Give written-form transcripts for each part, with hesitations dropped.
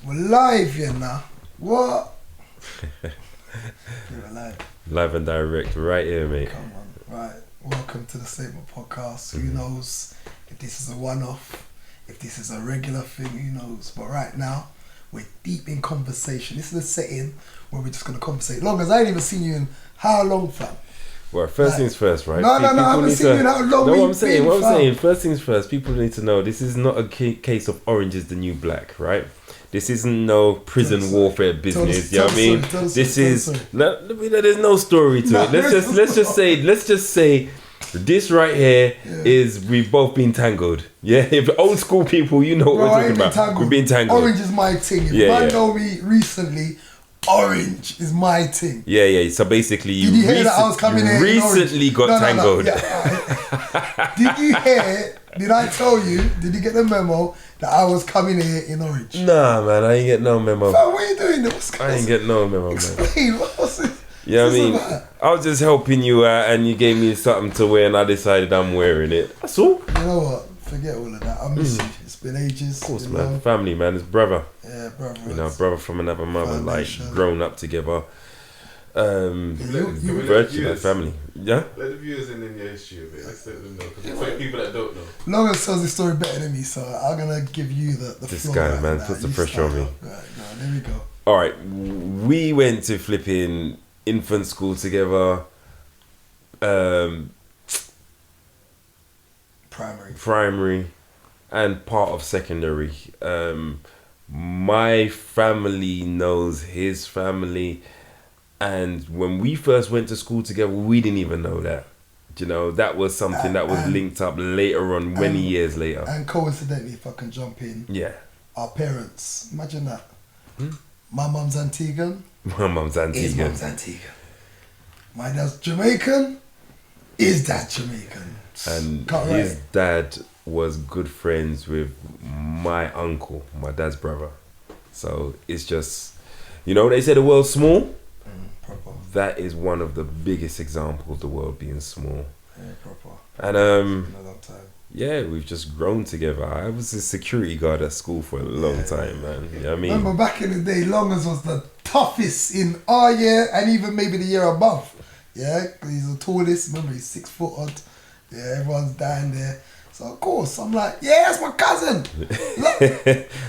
We're live here now. What? We're live. Live and direct, right here, mate. Come on. Right. Welcome to the Statement Podcast. Who knows if this is a one-off, if this is a regular thing, who knows? But right now, we're deep in conversation. This is the setting where we're just going to conversate. Long as I ain't even seen you in how long, fam? Well, first things first, right? No, I haven't seen you in how long. No, what I'm saying, first things first, people need to know this is not a case of orange is the new black, right? This isn't no prison warfare business. You know what I mean? There's no story to it. Let's just say this right here is we've both been tangled. Yeah, if old school people, you know what we're talking about. We've been tangled. Orange is my thing. If man know me recently, orange is my thing. Yeah. So basically, you hear that I was coming here recently got tangled. Did you hear? Did I tell you? Did you get the memo that I was coming here in orange? Nah, man, I ain't get no memo. Fam, what are you doing? I ain't get no memo, man. Explain. What's it? Yeah, I mean, I was just helping you out, and you gave me something to wear, and I decided I'm wearing it. That's all. You know what? Forget all of that. I miss you. It's been ages. Of course, man. Know? Family, man. It's brother. Yeah, brother. You know, brother from another mother, Foundation. like grown up together. Virtual family. Yeah. Let the viewers in your history of it. Let's let them know, because there's people that don't know. Logan tells the story better than me, so I'm gonna give you the this floor. guy, right man, now. puts the You pressure on me. Right, there we go. All right, we went to flipping infant school together. Primary, and part of secondary. My family knows his family. And when we first went to school together, we didn't even know that. You know, that was something that was linked up later on, many years later. And coincidentally, if I can jump in, our parents, imagine that. My mum's Antiguan. My mum's Antiguan. His mum's Antiguan. My dad's Jamaican. His dad's Jamaican. And his dad was good friends with my uncle, my dad's brother. So it's just, you know, they say the world's small. That is one of the biggest examples of the world being small. Yeah, proper. And a long time. Yeah, we've just grown together. I was a security guard at school for a long time, man. You know what I mean? Remember back in the day, Longers was the toughest in our year and even maybe the year above. Yeah, because he's the tallest. Remember, he's 6 foot odd. Yeah, everyone's down there. So of course, I'm like, yeah, that's my cousin. Look,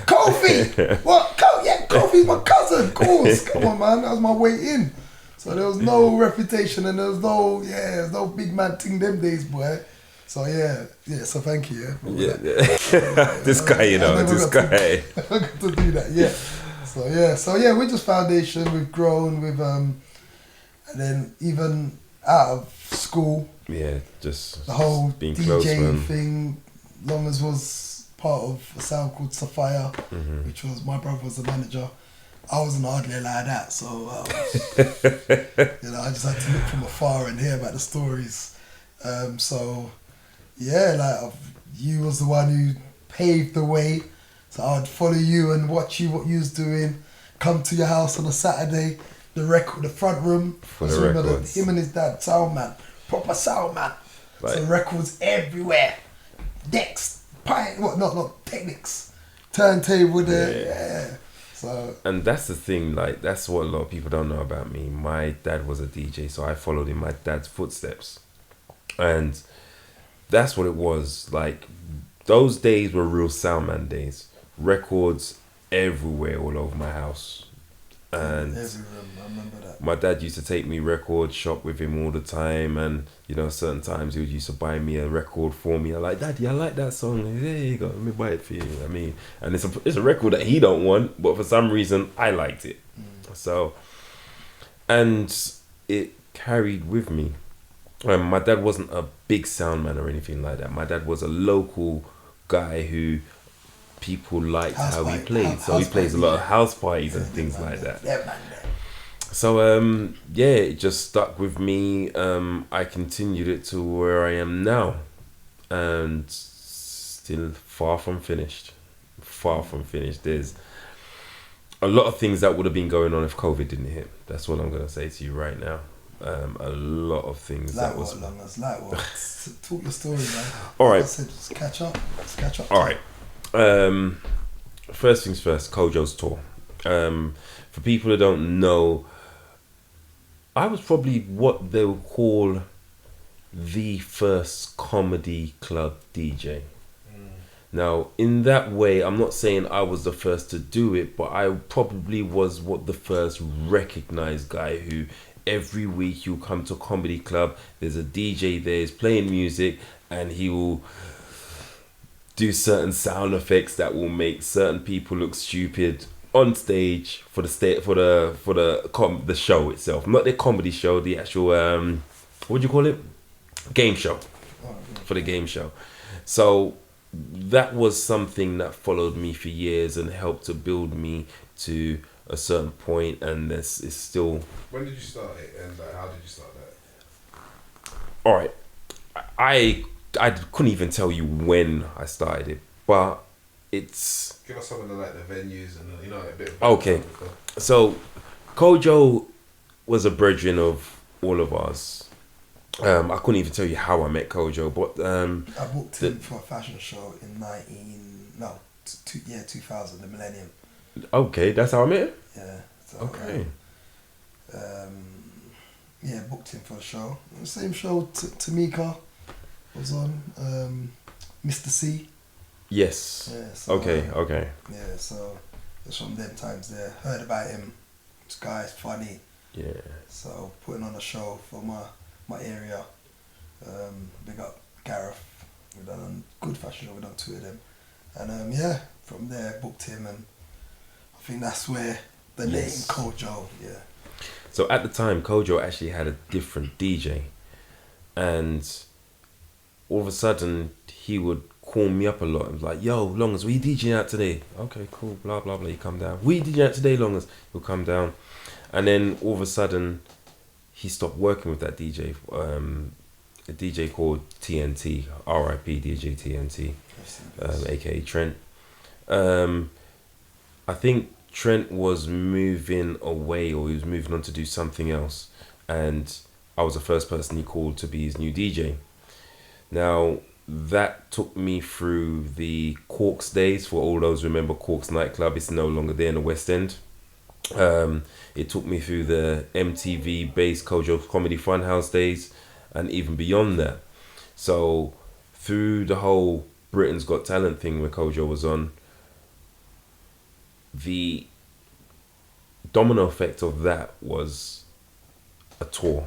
Kofi. What? Yeah, Kofi's my cousin. Of course. Come on, man. That was my way in. So there was no reputation and there was no big man thing them days, boy. So so thank you. This guy, you know, this guy. I got to do that, So we're just foundation. We've grown. And then even out of school. Yeah, just the whole being DJ close, thing. Longers was part of a sound called Sapphire, which was my brother was the manager. I wasn't hardly like that, so I just had to look from afar and hear about the stories. You was the one who paved the way, so I'd follow you and watch you what you was doing. Come to your house on a Saturday, the front room. For the records. Him and his dad, sound man, proper sound man. Right. So records everywhere, decks, not Technics, turntable there, yeah. So, and that's the thing, like, that's what a lot of people don't know about me. My dad was a DJ, so I followed in my dad's footsteps. And that's what it was. Like, those days were real soundman days. Records everywhere, all over my house. And I remember that. My dad used to take me record shop with him all the time, and you know, certain times he would used to buy me a record for me. I'm like, Daddy, I like that song. There you go, let me buy it for you. I mean, and it's a record that he don't want, but for some reason I liked it. So, and it carried with me. My dad wasn't a big sound man or anything like that. My dad was a local guy who people liked how he played. So he plays a lot of house parties and things like that. So it just stuck with me. I continued it to where I am now, and still far from finished. There's a lot of things that would have been going on if COVID didn't hit. That's what I'm gonna say to you right now. A lot of things like what. Talk your story, man. All right. I said, just catch up. All right. first things first, Kojo's tour. For people who don't know, I was probably what they would call the first comedy club DJ. Now, in that way, I'm not saying I was the first to do it, but I probably was what the first recognized guy who every week you come to a comedy club, there's a DJ there, he's playing music, and he will do certain sound effects that will make certain people look stupid on stage for the show itself, not the comedy show, the actual what do you call it, game show, for the game show. So that was something that followed me for years and helped to build me to a certain point, and this is still. When did you start it, and like, how did you start that? All right, I couldn't even tell you when I started it, but it's. Give us some of the like the venues and you know a bit. Of okay, so Kojo was a brethren of all of us. I couldn't even tell you how I met Kojo, but I booked him for a fashion show in 2000, the millennium. Okay, that's how I met him? Yeah. So, okay. Yeah, booked him for a show. The same show Tamika was on. Mr. C. Yes. Yeah. So, okay. Yeah, so it's from them times there. Heard about him. This guy's funny. Yeah. So putting on a show for my area. Big up Gareth. We've done a good fashion show. We've done 2 of them. And yeah, from there booked him, and I think that's where the name Kojo, yeah. So at the time, Kojo actually had a different DJ, and all of a sudden he would call me up a lot and was like, "Yo, Longers, we DJing out today?" Okay, cool, blah blah blah. You come down. We DJing out today, Longers. He'll come down, and then all of a sudden he stopped working with that DJ. A DJ called TNT, R.I.P. DJ TNT, aka Trent. I think Trent was moving away, or he was moving on to do something else, and I was the first person he called to be his new DJ. Now that took me through the Corks days. For all those who remember Corks nightclub, it's no longer there in the West End. It took me through the MTV based Kojo Comedy Funhouse days, and even beyond that. So through the whole Britain's Got Talent thing where Kojo was on, the domino effect of that was a tour.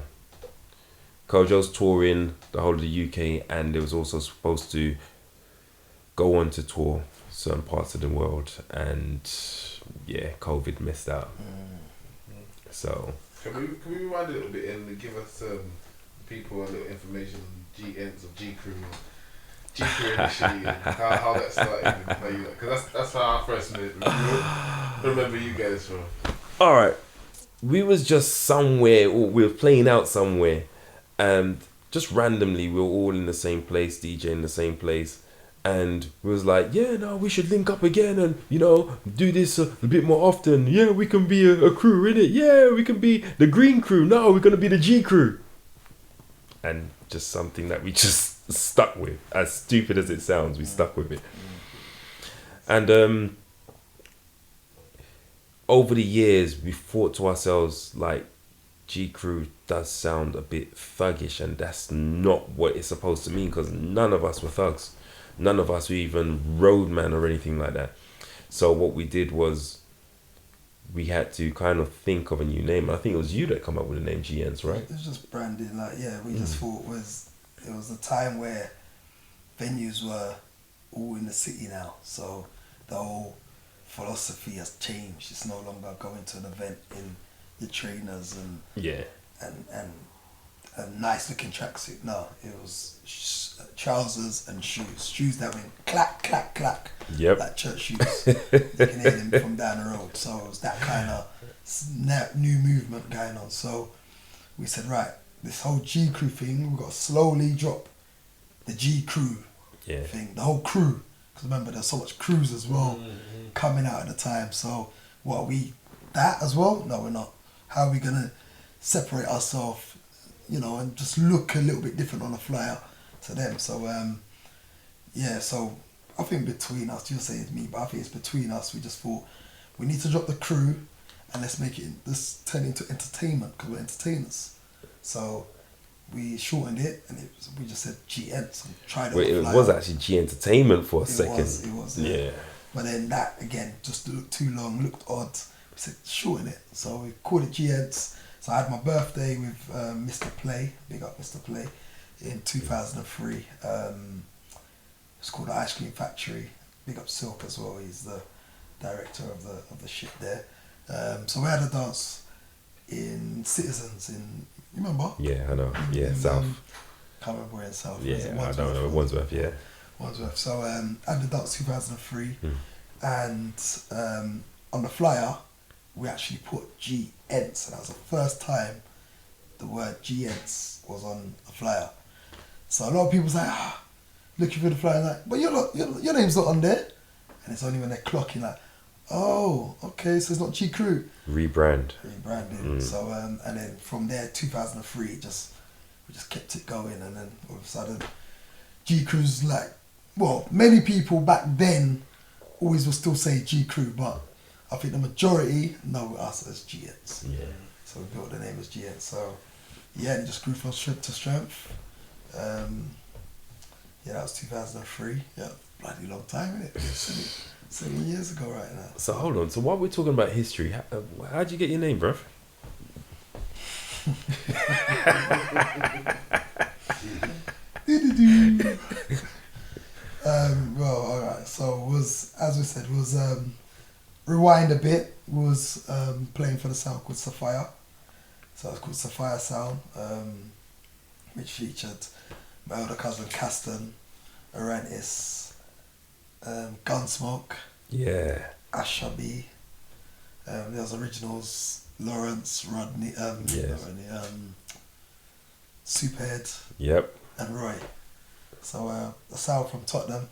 Kojo's touring the whole of the UK, and it was also supposed to go on to tour certain parts of the world, and yeah, COVID missed out. So can we rewind a little bit and give us people a little information on GEnts of GCrew initially, and how that started, because that's how I first remember you guys from. All right, we was just somewhere, or we were playing out somewhere, and just randomly we were all in the same place, DJing the same place, and we was like, yeah, no, we should link up again and, you know, do this a bit more often. Yeah, we can be a crew, innit? Yeah, we can be the green crew. No, we're gonna be the GCrew. And just something that we just stuck with. As stupid as it sounds, we stuck with it. And over the years, we thought to ourselves, like, GCrew does sound a bit thuggish, and that's not what it's supposed to mean, because none of us were thugs. None of us were even roadman or anything like that. So what we did was we had to kind of think of a new name. I think it was you that come up with the name GEnts, right? It was just branding, like, yeah, we just thought it was a time where venues were all in the city now, so the whole philosophy has changed. It's no longer going to an event in your trainers and a nice looking tracksuit. No, it was trousers and shoes that went clack clack clack, like church shoes. You can hear them from down the road. So it was that kind of new movement going on. So we said, right, this whole GCrew thing, we've got to slowly drop the GCrew thing, the whole crew, because remember there's so much crews as well coming out at the time. So what are we, that as well? No, we're not. How are we gonna separate ourselves, you know, and just look a little bit different on a flyer to them? So so I think between us, you're saying it's me, but I think it's between us. We just thought we need to drop the crew and let's turn it into entertainment because we're entertainers. So we shortened it and we just said GEnts and tried it. Wait, it was actually G Entertainment for a second. It was. Yeah. But then that again just looked too long, looked odd. We said shorten it, so we called it GEnts. So I had my birthday with Mr. Play, big up Mr. Play, in 2003. It's called the Ice Cream Factory. Big up Silk as well. He's the director of the shit there. So we had a dance in Citizens you remember? Yeah, I know. Yeah, South. Can't remember where in South. Yeah, I don't know. Wandsworth, yeah. Wandsworth. So I had the dance 2003, and on the flyer we actually put GEnts, and that was the first time the word GEnts was on a flyer. So a lot of people say, looking for the flyer, like, but your name's not on there, and it's only when they're clocking like, oh, okay, so it's not GCrew. Rebranding. So and then from there, 2003, we just kept it going, and then all of a sudden, GCrew's like, well, many people back then always will still say GCrew, but I think the majority know us as GEnts. Yeah. So we built the name as GEnts. So yeah, it just grew from strength to strength. Yeah, that was 2003. Yeah, bloody long time, isn't it? 7 years ago right now. So hold on. So while we're talking about history, how'd you get your name, bruv? Well, alright. So as we said, rewind a bit. Was playing for the sound called Sapphire. So it's called Sapphire Sound, which featured my older cousin Caston, Arantis, Gunsmoke, Yeah. Ashabi. There's originals, Lawrence, Rodney, Superhead, Yep. and Roy. So the sound from Tottenham.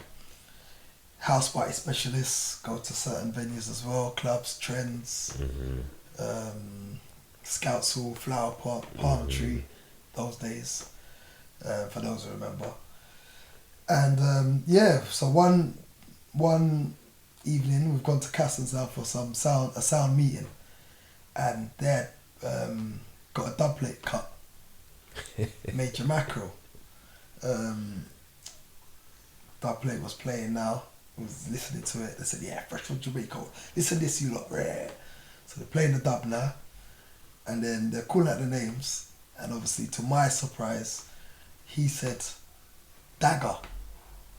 House party specialists, go to certain venues as well, clubs, trends, Scouts Hall, Flower Pot, Palm Tree, those days, for those who remember. And so one evening we've gone to Caston's now for a sound meeting, and they got a dub plate cut, Major Mackerel. Dub plate was playing now. Was listening to it. They said, "Yeah, fresh from Jamaica. Listen to this, you lot, rare." So they're playing the dub now, and then they're calling out the names. And obviously, to my surprise, he said Dagga.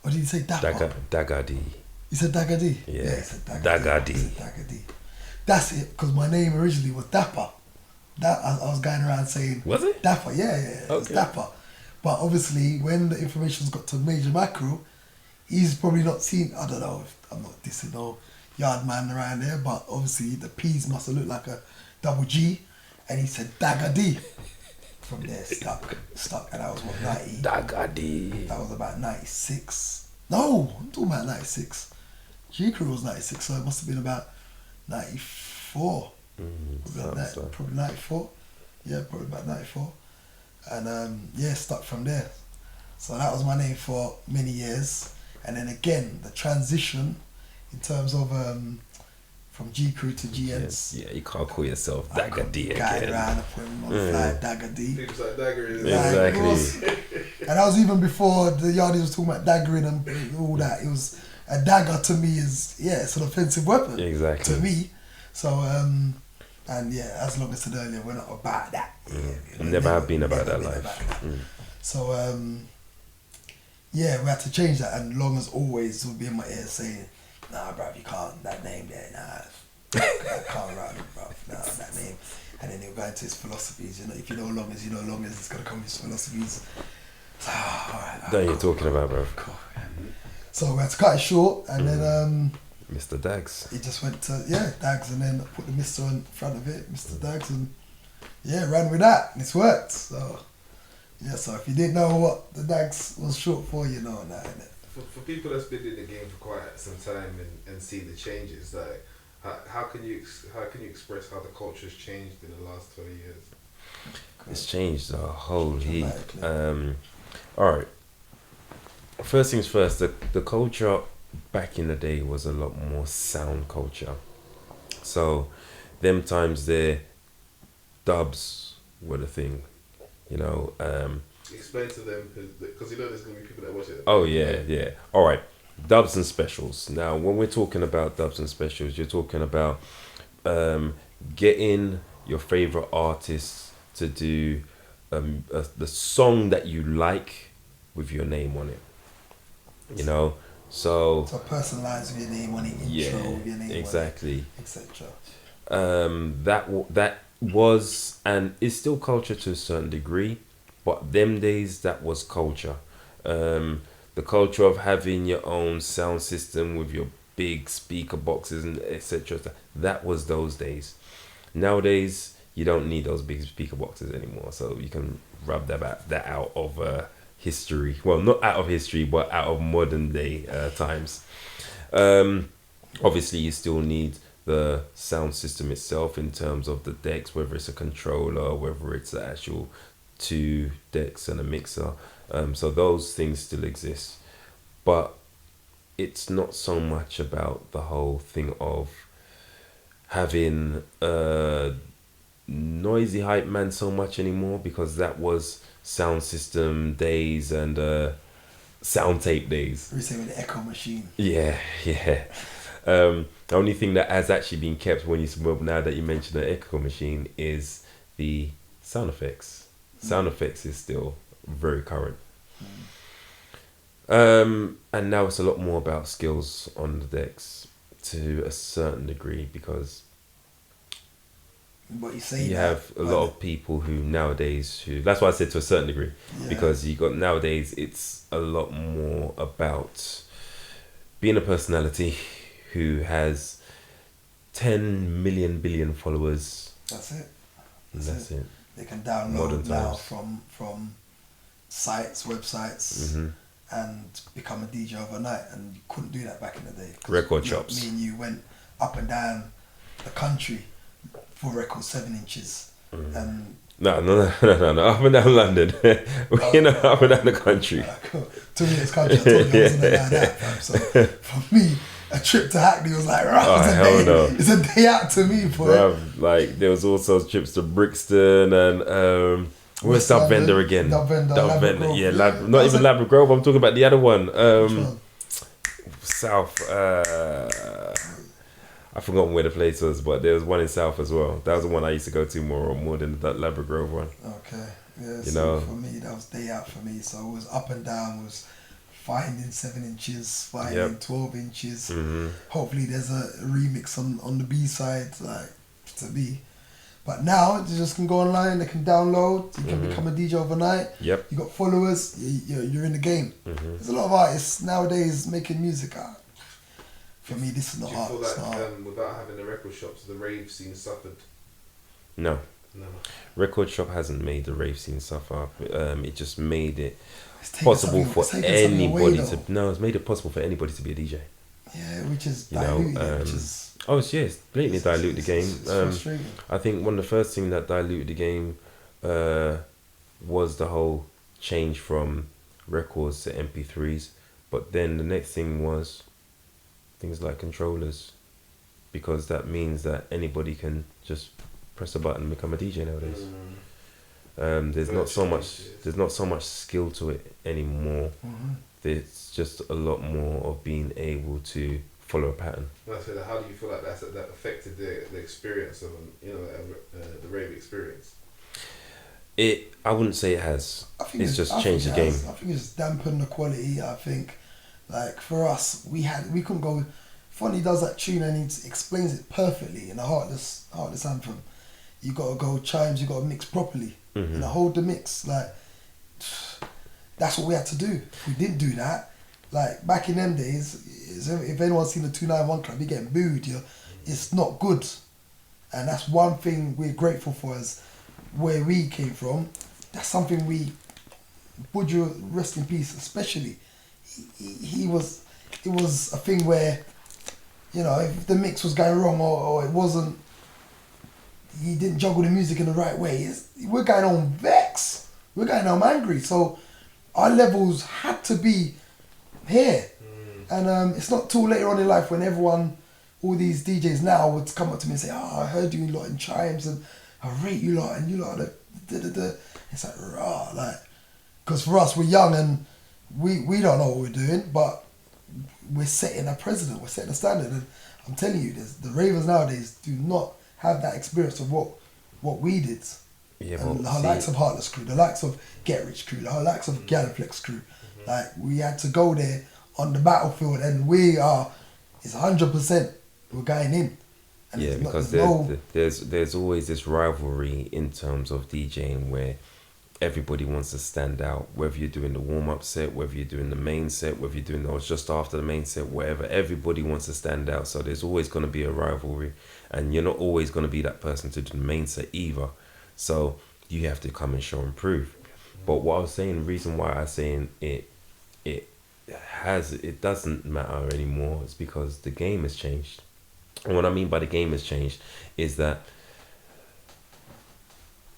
Or did he say Dapper? Dagga D. He said Dagga D. Yeah, he said Dagga D. He said Dagga D. That's it, because my name originally was Dapper. I was going around saying. Was it? Dapper? Yeah. It was Dapper. But obviously, when the information's got to Major Mackerel, he's probably not seen, I don't know, I'm not dissing no yard man around there, but obviously the P's must have looked like a double G, and he said Dagga D. From there, stuck, and that was what, 90? Dagga D. That was about 96. No, I'm talking about 96. GCrew was 96, so it must have been about 94. Probably 94. Yeah, probably about 94. And stuck from there. So that was my name for many years. And then again, the transition in terms of from GCrew to GEnts. Yeah, you can't call yourself Dagga D again. Guy around and put him on the fly, Dagga D. People say Dagger is Exactly. And that was even before the yardies was talking about daggering and all that. It was a dagger to me it's an offensive weapon. Exactly. To me. So and yeah, as long as I said earlier, we're not about that. Never have been about that life. So we had to change that, and Long as always would be in my ear saying, "Nah, bruv, you can't, that name there, nah, I can't write it, bruv, nah, that name." And then he'll go into his philosophies, if you know Long as, it's gonna come with his philosophies. So, alright. What are you talking about, bro? Cool. So we had to cut it short, and then Mr. Dagz. he just went to, Dagz, and then put the Mr. in front of it, Mr. Dagz, and ran with that, and it's worked, so. Yeah, so if you didn't know what the Dagz was short for, you know that, innit? For people that's been in the game for quite some time and seen the changes, like how can you express how the culture has changed in the last 20 years? It's changed a whole heap. Dramatically. Alright. First things first, the culture back in the day was a lot more sound culture. So them times there, dubs were the thing, you know. Explain to them, because you know there's going to be people that watch it. Oh yeah. All right, dubs and specials. Now, when we're talking about dubs and specials, you're talking about getting your favorite artists to do the song that you like with your name on it. You know, so personalize with your name on it, intro with your name exactly, on it, etc. That was and is still culture to a certain degree, but them days that was culture. The culture of having your own sound system with your big speaker boxes and etc. That was those days. Nowadays, you don't need those big speaker boxes anymore, so you can rub that out of history. Well, not out of history, but out of modern day times. Obviously, you still need the sound system itself in terms of the decks, whether it's a controller, whether it's the actual 2 decks and a mixer. So those things still exist, but it's not so much about the whole thing of having a noisy hype man so much anymore, because that was sound system days and sound tape days. We say with the echo machine. Yeah. The only thing that has actually been kept now that you mentioned the echo machine is the sound effects. Sound effects is still very current. And now it's a lot more about skills on the decks to a certain degree, because But you say you have a lot of people who nowadays that's why I said to a certain degree, because you got nowadays it's a lot more about being a personality who has 10 million billion followers. That's it. That's it. They can download now from sites, websites, and become a DJ overnight, and you couldn't do that back in the day. Record shops. Me and you went up and down the country for record 7 inches, and No, up and down London. Up and down the country. Cool. 2 minutes country, I told you I wasn't allowed that, fam. So for me, a trip to Hackney was like, it's a day out to me, boy. Bruv, like there was also trips to Brixton and where's Dub Vendor again? Dub Vendor, yeah, not even Labrador Grove. I'm talking about the other one. South. I've forgotten where the place was, but there was one in South as well. That was the one I used to go to more than that Labrador Grove one. Okay, yeah. You know, for me, that was day out for me. So it was up and down. Was finding 7 inches, finding 12 inches. Hopefully, there's a remix on the B side, like to be. But now they just can go online. They can download. You can become a DJ overnight. Yep. You got followers. You're in the game. There's a lot of artists nowadays making music out. For me, this is not art. Do you feel like without having the record shops, the rave scene suffered? No. Record shop hasn't made the rave scene suffer. It just made it possible for anybody to. No, it's made it possible for anybody to be a DJ. Yeah, which is diluted. It's blatantly dilute the game. Frustrating. I think one of the first things that diluted the game was the whole change from records to MP3s. But then the next thing was things like controllers, because that means that anybody can just press a button and become a DJ nowadays. There's not so much skill to it anymore. There's just a lot more of being able to follow a pattern. How do you feel like that affected the experience of the rave experience? I wouldn't say it has. It's just changed the game. I think it's dampened the quality. I think, like for us, we couldn't go. Fonny does that tune and he explains it perfectly in a heartless anthem. You gotta go chimes. You gotta mix properly and hold the mix. Like that's what we had to do. If we didn't do that, like back in them days, if anyone's seen the 291 Club, you're getting booed. It's not good, and that's one thing we're grateful for as where we came from. That's something Budjo, rest in peace, especially. It was a thing where, if the mix was going wrong or it wasn't, he didn't juggle the music in the right way, we're going on vex. We're going on angry. So our levels had to be here. And it's not till later on in life when all these DJs now would come up to me and say, I heard you lot in chimes and I rate you lot and you lot are the. It's like, rah, like, because for us, we're young and we don't know what we're doing, but we're setting a precedent, we're setting a standard. And I'm telling you, the ravers nowadays do not have that experience of what we did. Yeah, And but the likes of Heartless Crew, the likes of Get Rich Crew, the likes of Galliflex Crew. Like, we had to go there on the battlefield and it's 100%, we're going in. And yeah, because there's always this rivalry in terms of DJing where everybody wants to stand out, whether you're doing the warm-up set, whether you're doing the main set, whether you're doing those just after the main set, whatever, everybody wants to stand out. So there's always going to be a rivalry, and you're not always going to be that person to do the main set either. So you have to come and show and prove. But what I was saying, the reason why I'm saying it doesn't matter anymore is because the game has changed. And what I mean by the game has changed is that,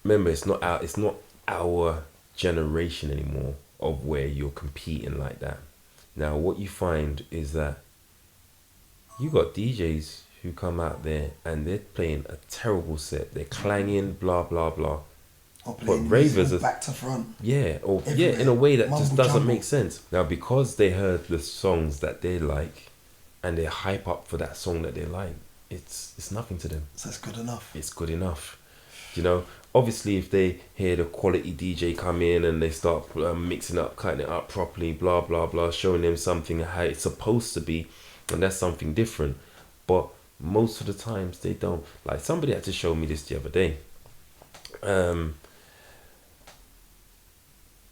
remember, it's not our generation anymore of where you're competing like that. Now what you find is that you got DJs who come out there and they're playing a terrible set, they're clanging, blah blah blah, but ravers are back to front, in a way that just doesn't make sense. Now because they heard the songs that they like and they hype up for that song that they like, it's nothing to them. So it's good enough. It's good enough. You know, obviously if they hear the quality DJ come in and they start mixing up, cutting it up properly, blah blah blah, showing them something how it's supposed to be, and that's something different. But most of the times they don't. Like, somebody had to show me this the other day.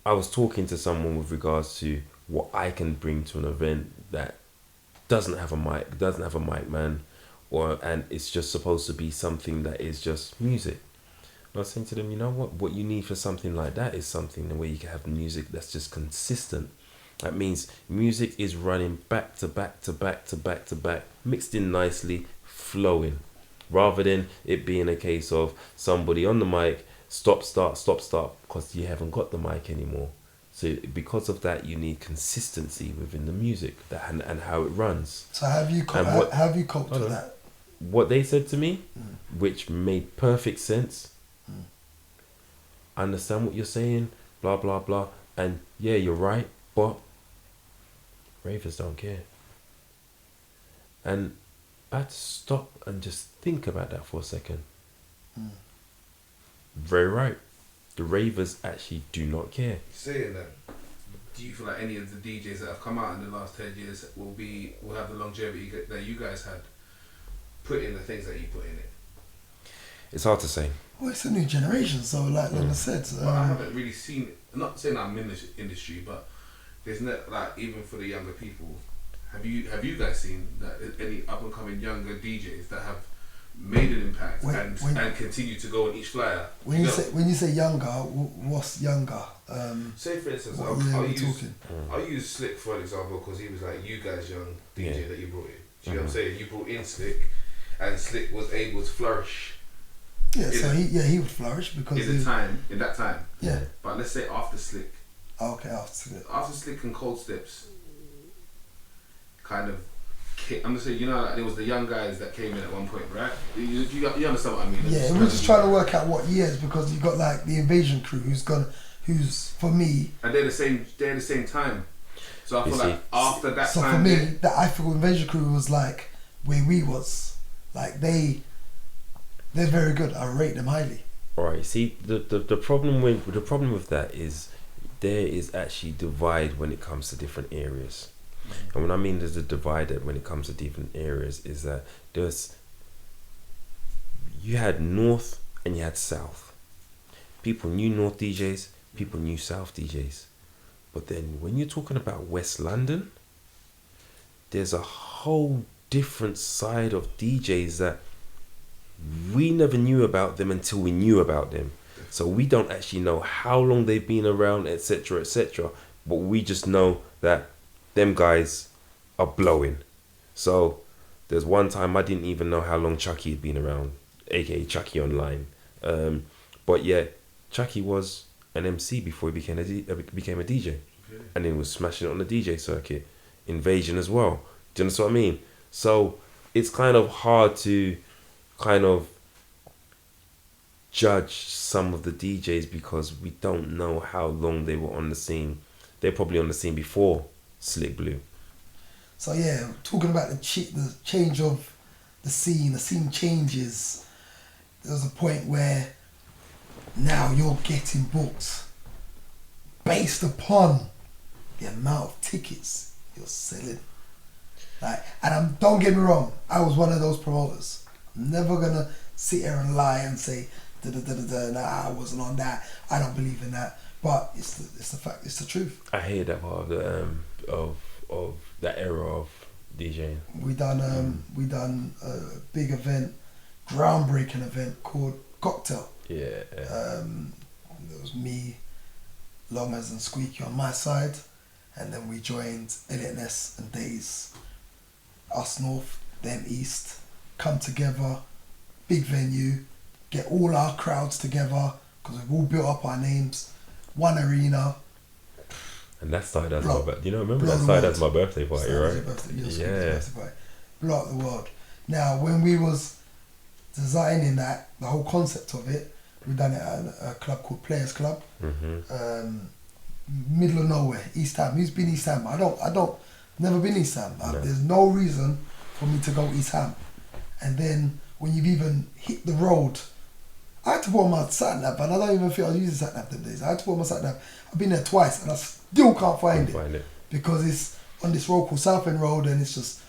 I was talking to someone with regards to what I can bring to an event that doesn't have a mic man, and it's just supposed to be something that is just music. And I was saying to them, you know what you need for something like that is something where you can have music that's just consistent. That means music is running back to back to back to back to back, mixed in nicely, flowing, rather than it being a case of somebody on the mic, stop, start, because you haven't got the mic anymore. So because of that, you need consistency within the music and how it runs. So have you coped with that? What they said to me, which made perfect sense. I understand what you're saying, blah blah blah, and yeah, you're right, but ravers don't care. And I had to stop and just think about that for a second. Very right. The ravers actually do not care. Saying that, do you feel like any of the DJs that have come out in the last 10 years will have the longevity that you guys had, put in the things that you put in it? It's hard to say. Well, it's a new generation, so like I said. Well, I haven't really seen it. I'm not saying I'm in this industry, but there's not, like, even for the younger people, have you guys seen that any up and coming younger DJs that have made an impact and continue to go on each flyer? When you say younger, what's younger? Say for instance, I'll use Slick for an example, because he was like you guys young DJ that you brought in. Do you know what I'm saying? You brought in Slick, and Slick was able to flourish. Yeah, he would flourish because in that time. Yeah. But let's say after Slick. Okay, after Slick. After Slick and Cold Steps, kind of. I'm just saying, you know, like, there was the young guys that came in at one point, right? You understand what I mean? Yeah, we're just trying to work out what years, because you got like the Invasion Crew, who's for me. And they're the same time. So I feel like after that time. So for me, the I feel Invasion Crew was like where we was, like they're very good. I rate them highly. Alright, see the problem with that is there is actually divide when it comes to different areas. And when I mean there's a divide when it comes to different areas is that you had North and you had South. People knew North DJs, people knew South DJs. But then when you're talking about West London, there's a whole different side of DJs that we never knew about them until we knew about them. So we don't actually know how long they've been around, etc., etc. But we just know that them guys are blowing. So there's one time I didn't even know how long Chucky had been around, aka Chucky Online. But yeah, Chucky was an MC before he became a DJ, and then was smashing it on the DJ circuit. invasion as well. Do you know what I mean? So it's kind of hard to kind of judge some of the DJs because we don't know how long they were on the scene. They're probably on the scene before Slick Blue. So yeah, talking about the change of the scene changes. There's a point where now you're getting booked based upon the amount of tickets you're selling. Don't get me wrong, I was one of those promoters. I'm never gonna sit here and lie and say, nah, I wasn't on that. I don't believe in that. But it's the fact. It's the truth. I hate that part of the of that era of DJing. We done a big event, groundbreaking event called Cocktail. Yeah. There was me, Longers and Squeaky on my side, and then we joined Elliot and Days. Us north, them east, come together, big venue, get all our crowds together because we've all built up our names, one arena. And that started as remember that started as my birthday party, right? Birthday party. Blow up the world. Now, when we was designing that, the whole concept of it, we done it at a club called Players Club, middle of nowhere, East Ham. Who's been East Ham? I don't. Never been East Ham. No. There's no reason for me to go East Ham. And then when you've even hit the road, I had to put on my sat nav, and I don't even feel I was using sat nav them days. I had to put on my sat nav. I've been there twice, and I still can't find it because it's on this road called Southend Road, and it's just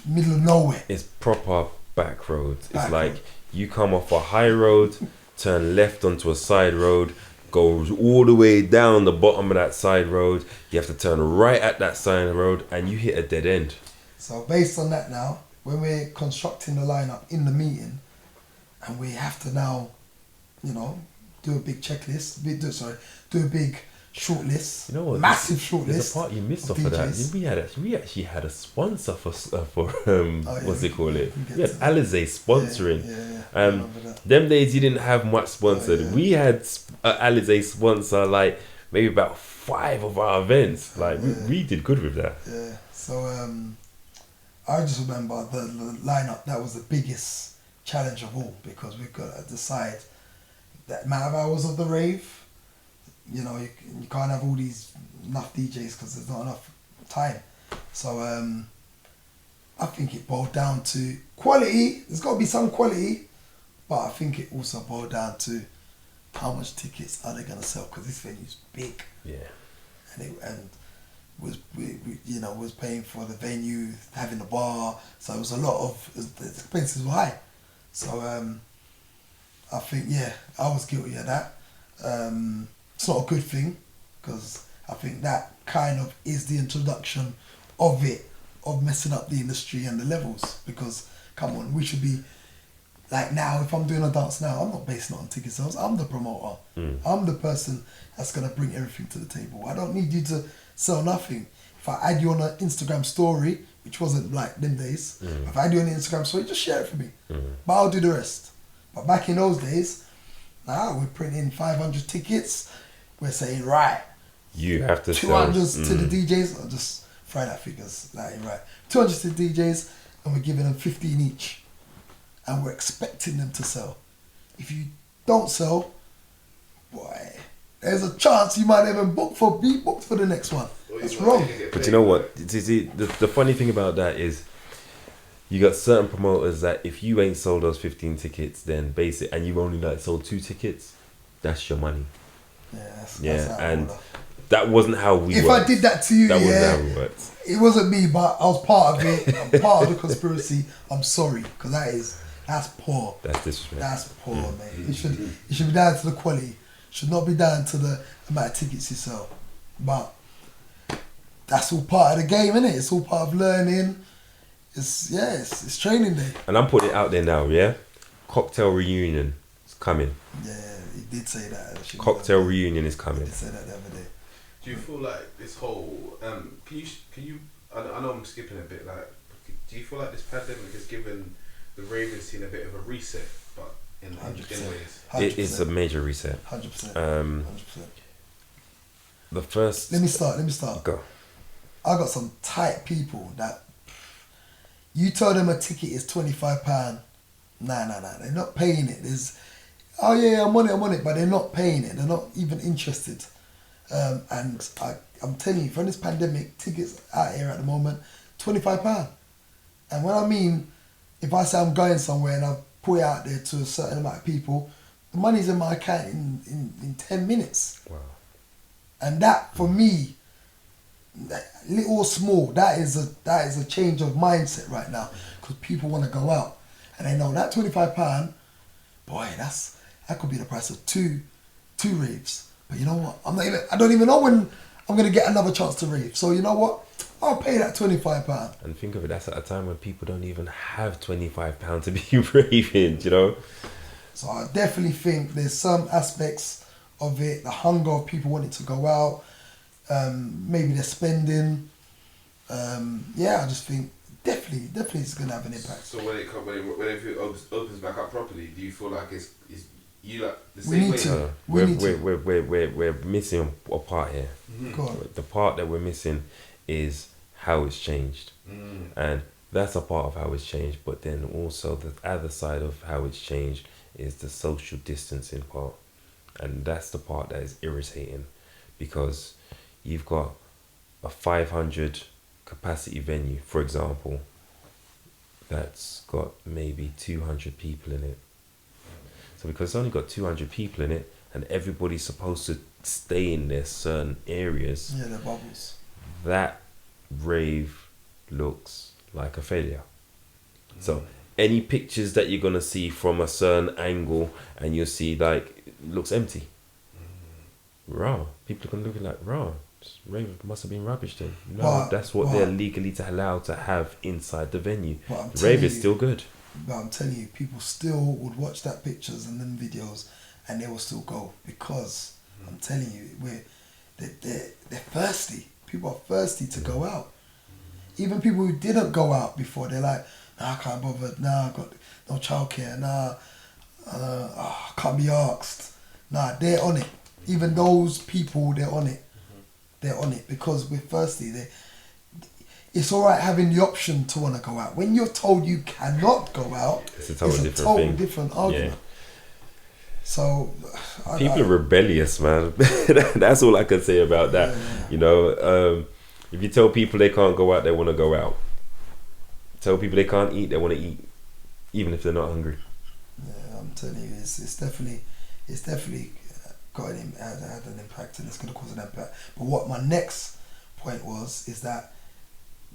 middle of nowhere. It's proper back roads. It's like you come off a high road, turn left onto a side road, goes all the way down the bottom of that side road. You have to turn right at that side road, and you hit a dead end. So based on that now, when we're constructing the lineup in the meeting, and we have to now, do a big checklist, do a big short list, massive short list. There's a part you missed off of that. We actually had a sponsor for what's it called it? We had Alizé sponsoring. Them days you didn't have much sponsored. We had Alizé sponsor like maybe about 5 of our events. We did good with that. Yeah. So I just remember the lineup. That was the biggest challenge of all because we've got to decide that amount of hours of the rave. You can't have all these enough DJs because there's not enough time. So I think it boiled down to quality. There's got to be some quality, but I think it also boiled down to how much tickets are they going to sell because this venue's big. Yeah. And was paying for the venue, having the bar, so it was a lot of the expenses were high. So I think I was guilty of that. It's not a good thing because I think that kind of is the introduction of messing up the industry and the levels because come on, we should be like now if I'm doing a dance now, I'm not basing it on ticket sales, I'm the promoter. I'm the person that's going to bring everything to the table. I don't need you to sell nothing. If I add you on an Instagram story, which wasn't like them days, if I add you on an Instagram story, just share it for me. But I'll do the rest. But back in those days, we're printing 500 tickets. We're saying, right, you have to 200 sell. to the DJs. I'll just fry that figures. Right, 200 to the DJs, and we're giving them 15 each. And we're expecting them to sell. If you don't sell, boy, there's a chance you might even be booked for the next one. That's wrong. But you know what? The funny thing about that is you got certain promoters that if you ain't sold those 15 tickets, then and you've only sold 2 tickets, that's your money. And that wasn't how we worked. If I did that to you, wasn't how we worked. It wasn't me, but I was part of it. I'm part of the conspiracy. I'm sorry, because that's poor. That's disrespect. That's poor, mate. It should be down to the quality. Should not be down to the amount of tickets you sell. But that's all part of the game, innit? It's all part of learning. It's training day. And I'm putting it out there now, yeah? Cocktail reunion is coming. Yeah, he did say that. Cocktail reunion is coming. He did say that the other day. Do you feel like this whole can you I know I'm skipping a bit, do you feel like this pandemic has given the raving scene a bit of a reset, but in ways? 100%. It's a major reset. 100%. 100%. The first. Let me start. Go. I got some tight people that you tell them a ticket is £25. Nah, they're not paying it. There's, oh yeah, I'm on it, but they're not paying it. They're not even interested. And I'm telling you, from this pandemic, tickets out here at the moment, £25. And when I mean, if I say I'm going somewhere and I put it out there to a certain amount of people, the money's in my account in 10 minutes. Wow. And that, for me, little or small, that is a change of mindset right now, because people want to go out and they know that £25, boy, that could be the price of two raves. But you know what? I don't even know when I'm gonna get another chance to rave. So you know what? I'll pay that £25. And think of it, that's at a time when people don't even have £25 to be raving, you know? So I definitely think there's some aspects of it, the hunger of people wanting to go out, maybe they're spending. I just think definitely it's going to have an impact. So when it opens back up properly, do you feel like it's you like the We same need way? to. We're missing a part here. Go on. The part that we're missing is how it's changed. And that's a part of how it's changed, but then also the other side of how it's changed is the social distancing part. And that's the part that is irritating, because you've got a 500 capacity venue, for example, that's got maybe 200 people in it. So because it's only got 200 people in it and everybody's supposed to stay in their certain areas, Yeah, the bubbles. that rave looks like a failure. So any pictures that you're gonna see from a certain angle and you'll see like it looks empty. Raw. People are gonna look at it like raw. This rave must have been rubbish then. No, But- that's what but- they're legally allowed to have inside the venue. But I'm The telling rave is you- still good. But I'm telling you, people still would watch that pictures and them videos, and they will still go, because I'm telling you, they're thirsty. People are thirsty to go out. Even people who didn't go out before, they're like, nah, I can't bother. Nah, I've got no childcare. Nah, I can't be asked. Nah, they're on it. Even those people, they're on it. They're on it because we're thirsty. It's all right having the option to want to go out. When you're told you cannot go out, It's a total different thing. different argument. Yeah. So, People are rebellious, man. That's all I can say about that. Yeah. You know, if you tell people they can't go out, they want to go out. Tell people they can't eat, they want to eat, even if they're not hungry. Yeah, I'm telling you, it's definitely got had an impact, and it's going to cause an impact. But what my next point is that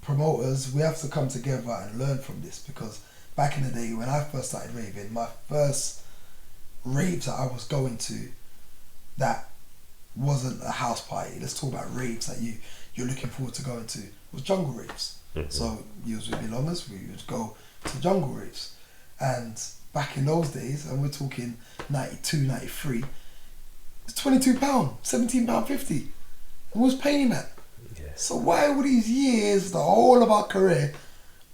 promoters, we have to come together and learn from this, because back in the day when I first started raving, my first raves that I was going to that wasn't a house party. Let's talk about raves that you're looking forward to going to. Was jungle raves. Mm-hmm. So you was with belongers, we would go to jungle raves. And back in those days, and we're talking 92, 93, it's £22, £17.50. And we was paying that. Yeah. So why all these years, the whole of our career,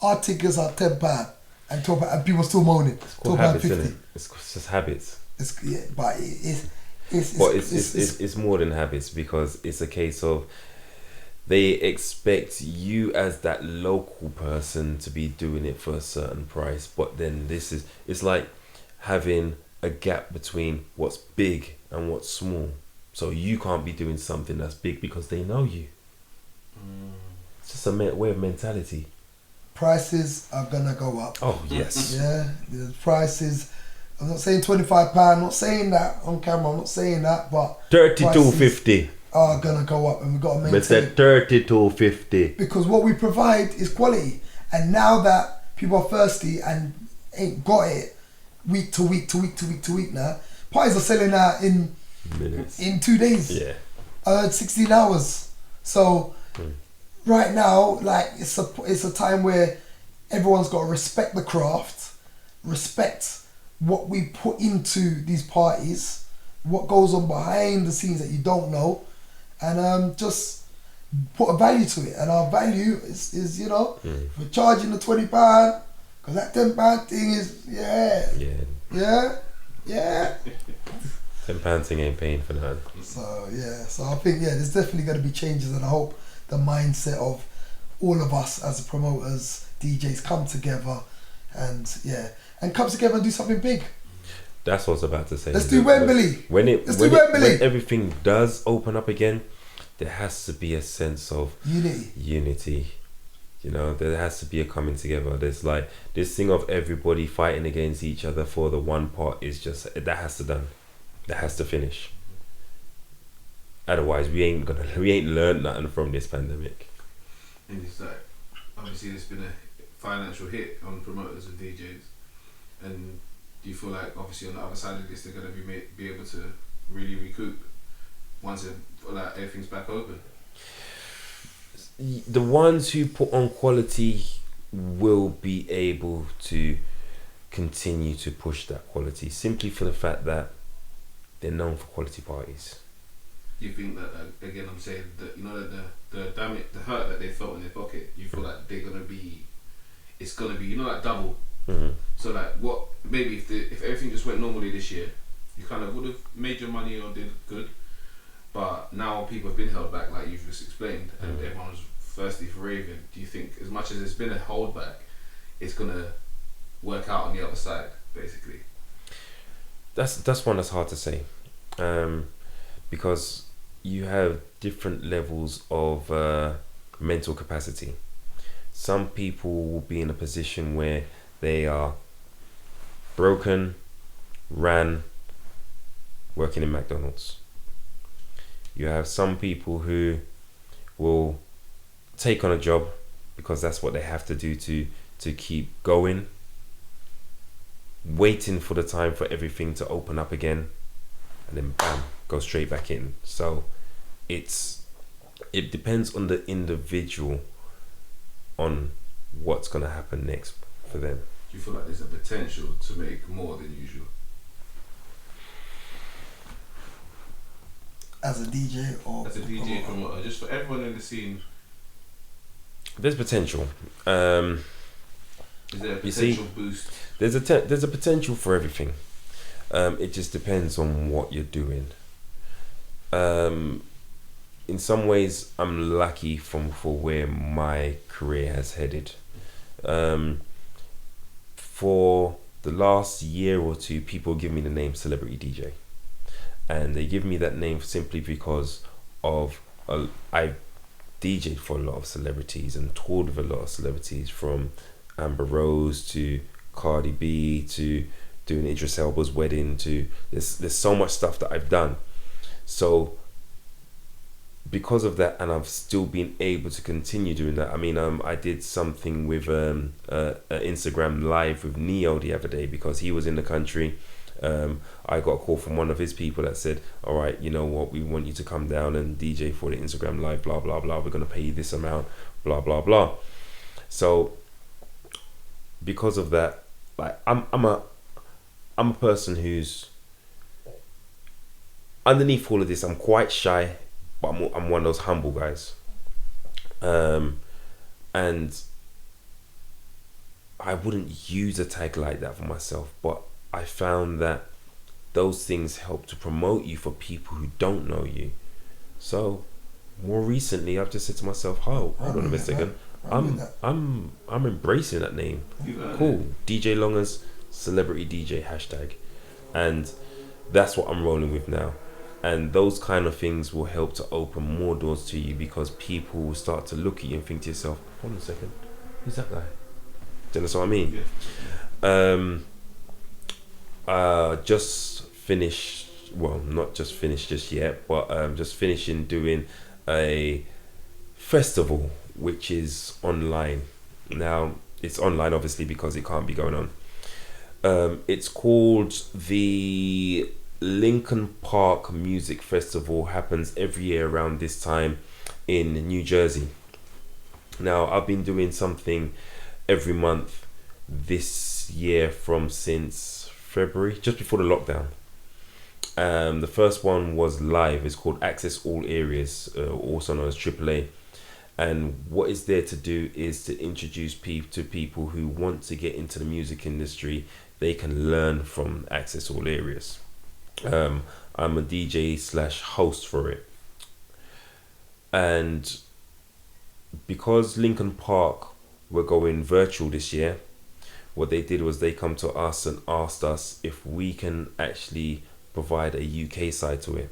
our tickets are £10 and £12, and people still moaning? Called habits, isn't it? It's just habits. It's more than habits, because it's a case of they expect you as that local person to be doing it for a certain price, but then it's like having a gap between what's big and what's small. So you can't be doing something that's big because they know you. It's just a way of mentality. Prices are gonna go up. Oh yes. Yeah, the prices. I'm not saying £25. I'm not saying that on camera. I'm not saying that, but $32.50. are gonna go up, and we've got to But said $32.50. because what we provide is quality. And now that people are thirsty and ain't got it week to week now, parties are selling out in Minutes. in 2 days. Yeah. 16 hours. So right now, like it's a time where everyone's got to respect the craft, respect what we put into these parties, what goes on behind the scenes that you don't know, and just put a value to it. And our value is we're charging the £20, because that £10 thing is yeah. £10 thing ain't paying for that. So I think there's definitely going to be changes, and I hope the mindset of all of us as promoters, DJs come together and come together and do something big. That's what I was about to say. Let's do Wembley. When Wembley. everything does open up again, there has to be a sense of unity. You know, there has to be a coming together. There's like this thing of everybody fighting against each other for the one part is just that has to done. That has to finish. Otherwise, we ain't learned nothing from this pandemic. And it's like, obviously, there's been a financial hit on promoters and DJs, and do you feel like, obviously, on the other side of this, they're gonna be able to really recoup once everything's back open? The ones who put on quality will be able to continue to push that quality simply for the fact that they're known for quality parties. Do you think that, again, I'm saying that, you know, that the damage, the hurt that they felt in their pocket, you feel like it's gonna be, you know, like double. Mm-hmm. So like, what maybe if everything just went normally this year, you kind of would have made your money or did good, but now people have been held back, like you've just explained, and everyone's thirsty for raving. Do you think, as much as there's been a holdback, it's gonna work out on the other side, basically? That's one that's hard to say, because you have different levels of mental capacity. Some people will be in a position where they are broken, working in McDonald's. You have some people who will take on a job because that's what they have to do to keep going, waiting for the time for everything to open up again, and then bam, go straight back in. So it depends on the individual on what's going to happen next for them. Do you feel like there's a potential to make more than usual? As a DJ or as a DJ promoter, just for everyone in the scene? There's potential. Is there a potential boost? There's a potential for everything. It just depends on what you're doing. In some ways, I'm lucky for where my career has headed. For the last year or two, people give me the name celebrity DJ, and they give me that name simply because of I DJed for a lot of celebrities and toured with a lot of celebrities, from Amber Rose to Cardi B to doing Idriselba's wedding to there's so much stuff that I've done. So because of that, and I've still been able to continue doing that. I mean, I did something with Instagram live with Neo the other day because he was in the country. I got a call from one of his people that said, all right, you know what, we want you to come down and DJ for the Instagram live, blah blah blah, we're going to pay you this amount, blah blah blah. So because of that, like I'm a person who's underneath all of this, I'm quite shy, but I'm one of those humble guys, and I wouldn't use a tag like that for myself, but I found that those things help to promote you for people who don't know you. So more recently, I've just said to myself, hold on a second, I'm embracing that name. Cool, DJ Longer's celebrity DJ hashtag, and that's what I'm rolling with now. And those kind of things will help to open more doors to you, because people will start to look at you and think to yourself, hold on a second, who's that guy? Do you know what I mean? Just finished, well, not just finished just yet, but just finishing doing a festival which is online. Now it's online obviously because it can't be going on. It's called the Lincoln Park Music Festival. Happens every year around this time in New Jersey. Now I've been doing something every month this year since February, just before the lockdown. The first one was live. It's called Access All Areas, also known as AAA. And what it's there to do is to introduce people who want to get into the music industry. They can learn from Access All Areas. I'm a DJ / host for it. And because Lincoln Park were going virtual this year, what they did was they come to us and asked us if we can actually provide a UK side to it.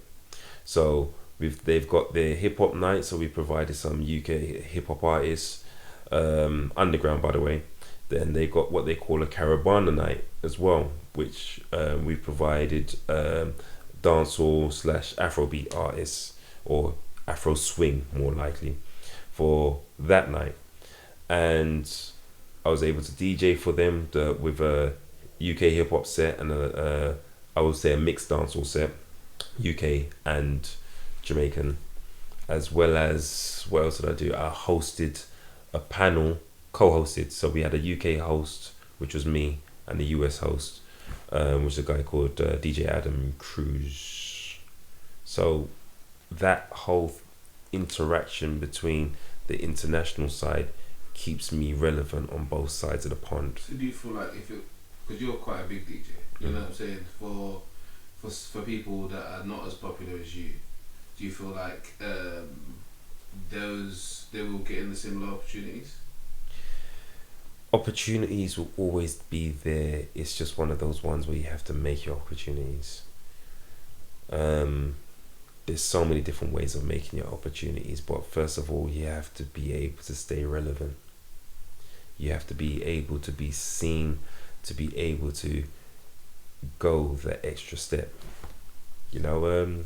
So they've got their hip hop night, so we provided some UK hip hop artists, underground by the way. Then they got what they call a Caravana night as well, which we provided dancehall / Afrobeat artists, or Afro swing more likely, for that night. And I was able to DJ for them with a UK hip hop set and I would say a mixed dancehall set, UK and Jamaican, as well as what else did I do? I hosted a panel, co-hosted. So we had a UK host, which was me, and the US host, which is a guy called DJ Adam Cruz. So that whole interaction between the international side keeps me relevant on both sides of the pond. So do you feel like because you're quite a big DJ, you know what I'm saying, for people that are not as popular as you, do you feel like they will get in the similar opportunities? Opportunities will always be there. It's just one of those ones where you have to make your opportunities. There's so many different ways of making your opportunities, but first of all, you have to be able to stay relevant. You have to be able to be seen, to be able to go the extra step. You know,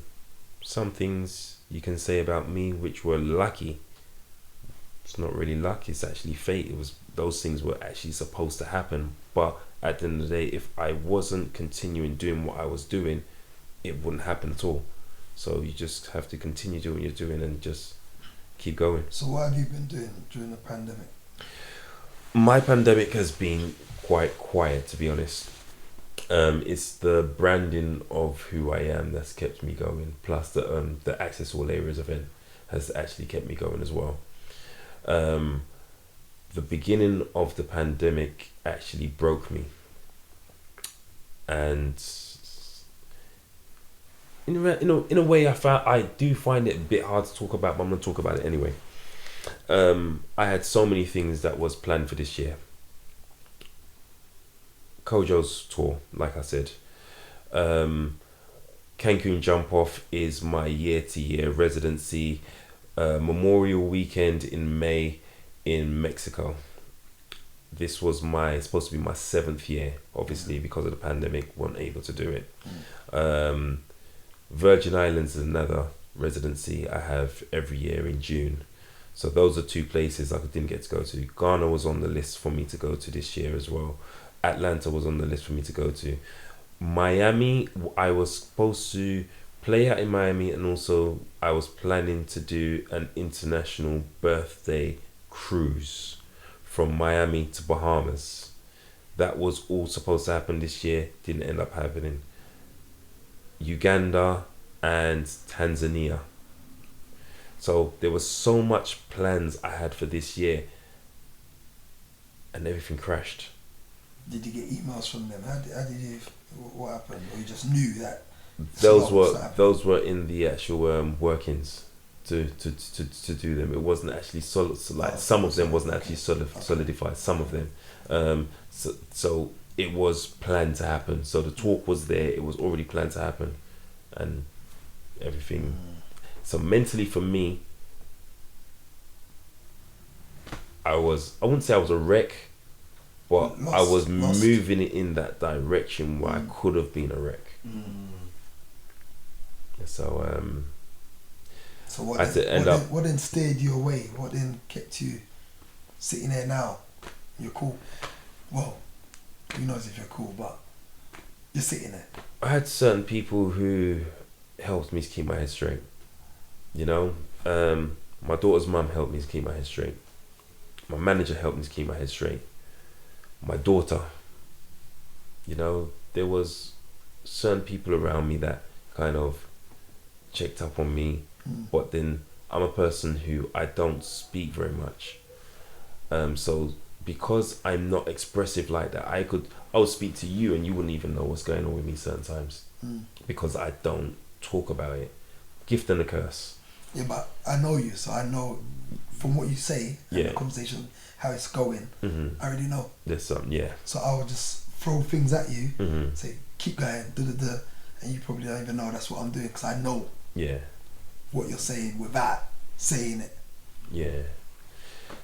some things you can say about me which were lucky. It's not really luck, it's actually fate. It was, those things were actually supposed to happen, but at the end of the day, if I wasn't continuing doing what I was doing, it wouldn't happen at all. So you just have to continue doing what you're doing and just keep going. So what have you been doing during the pandemic? My pandemic has been quite quiet, to be honest. It's the branding of who I am that's kept me going, plus the Access All Areas event has actually kept me going as well. The beginning of the pandemic actually broke me, and in a way I do find it a bit hard to talk about, but I'm going to talk about it anyway. I had so many things that was planned for this year. Kojo's tour, like I said. Cancun Jump Off is my year-to-year residency. Memorial Weekend in May in Mexico. This was supposed to be my 7th year. Obviously, because of the pandemic, weren't able to do it. Virgin Islands is another residency I have every year in June. So those are 2 places I didn't get to go to. Ghana was on the list for me to go to this year as well. Atlanta was on the list for me to go to. Miami, I was supposed to play out in Miami, and also I was planning to do an international birthday cruise from Miami to Bahamas. That was all supposed to happen this year, didn't end up happening. Uganda and Tanzania. So there was so much plans I had for this year, and everything crashed. Did you get emails from them? How did you? What happened? Or you just knew that? Those were in the actual workings to do them. It wasn't actually solid. Like some of them wasn't actually solidified. Some of them. So it was planned to happen. So the talk was there. It was already planned to happen, and everything. So mentally for me, I wouldn't say I was a wreck, but I was moving it in that direction where I could have been a wreck. So so what then steered you away? What then kept you sitting there now? You're cool. Well, who knows if you're cool, but you're sitting there. I had certain people who helped me to keep my head straight. You know, my daughter's mum helped me to keep my head straight. My manager helped me to keep my head straight. My daughter, you know, there was certain people around me that kind of checked up on me, but then I'm a person who I don't speak very much. So because I'm not expressive like that, I would speak to you and you wouldn't even know what's going on with me certain times, because I don't talk about it. Gift and a curse. Yeah, but I know you, so I know from what you say and Yeah. the conversation, how it's going, I already know. There's some, yeah. So I will just throw things at you, Mm-hmm. say, keep going, da-da-da, and you probably don't even know that's what I'm doing because I know Yeah. what you're saying without saying it. Yeah.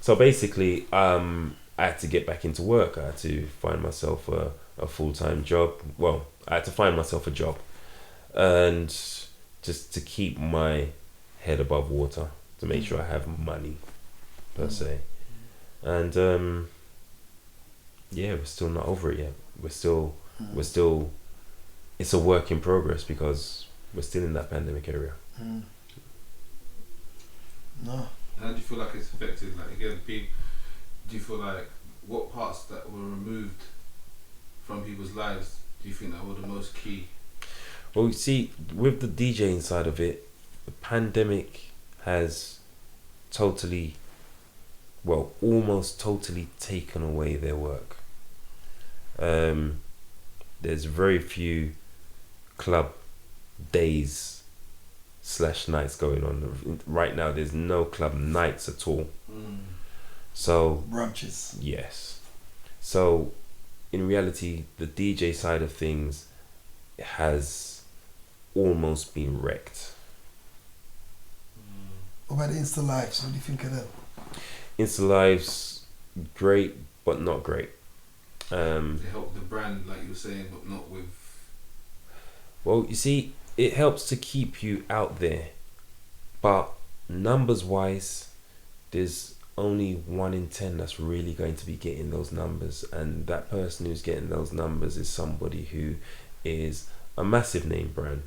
So basically, I had to get back into work. I had to find myself a full-time job. Well, I had to find myself a job, and just to keep my head above water, to make sure I have money, per se. And yeah, we're still not over it yet. We're still, it's a work in progress because we're still in that pandemic area. No. How do you feel like it's affected? Like again, do you feel like what parts that were removed from people's lives do you think that were the most key? Well, you see, with the DJing side of it, the pandemic has totally, well, almost totally taken away their work. There's very few club days / nights going on. Right now, there's no club nights at all. So, Brunches. yes. So, in reality, the DJ side of things has almost been wrecked. What about the Insta Lives? What do you think of them? Insta Lives, great, but not great. They help the brand, like you were saying, but not with. Well, you see, it helps to keep you out there, but numbers wise, there's only 1 in 10 that's really going to be getting those numbers, and that person who's getting those numbers is somebody who is a massive name brand.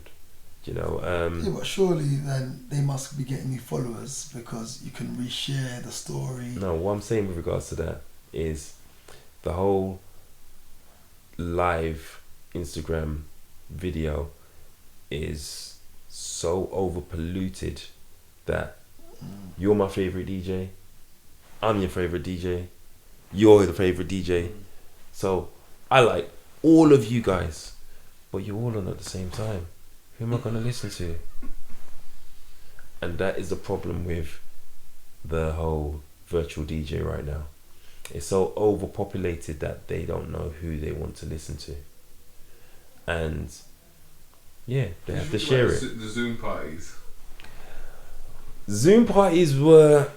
You know, Yeah, but surely then they must be getting new followers because you can reshare the story. no, what I'm saying with regards to that is the whole live Instagram video is so over polluted that you're my favorite DJ, I'm your favorite DJ, you're the favorite DJ. So I like all of you guys, but you're all on at the same time. Who am I going to listen to? And that is the problem with the whole virtual DJ right now. It's so overpopulated that they don't know who they want to listen to. And yeah, they have to share it. The Zoom parties. Zoom parties were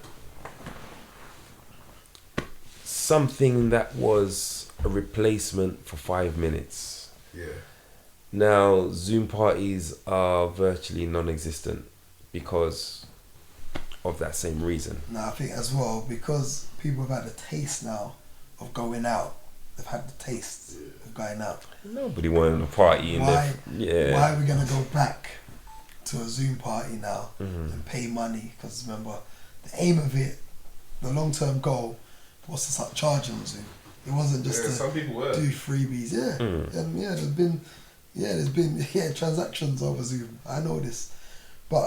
something that was a replacement for 5 minutes. Yeah. Now, Zoom parties are virtually non-existent because of that same reason. No, I think as well because people have had a taste now of going out. They've had the taste of going out. Nobody wanted a party in there. Yeah. Why are we gonna go back to a Zoom party now and pay money? Because remember, the aim of it, the long-term goal, was to start charging on Zoom. It wasn't just to some people were. do freebies. Yeah, and there's been transactions over Zoom. I know this, but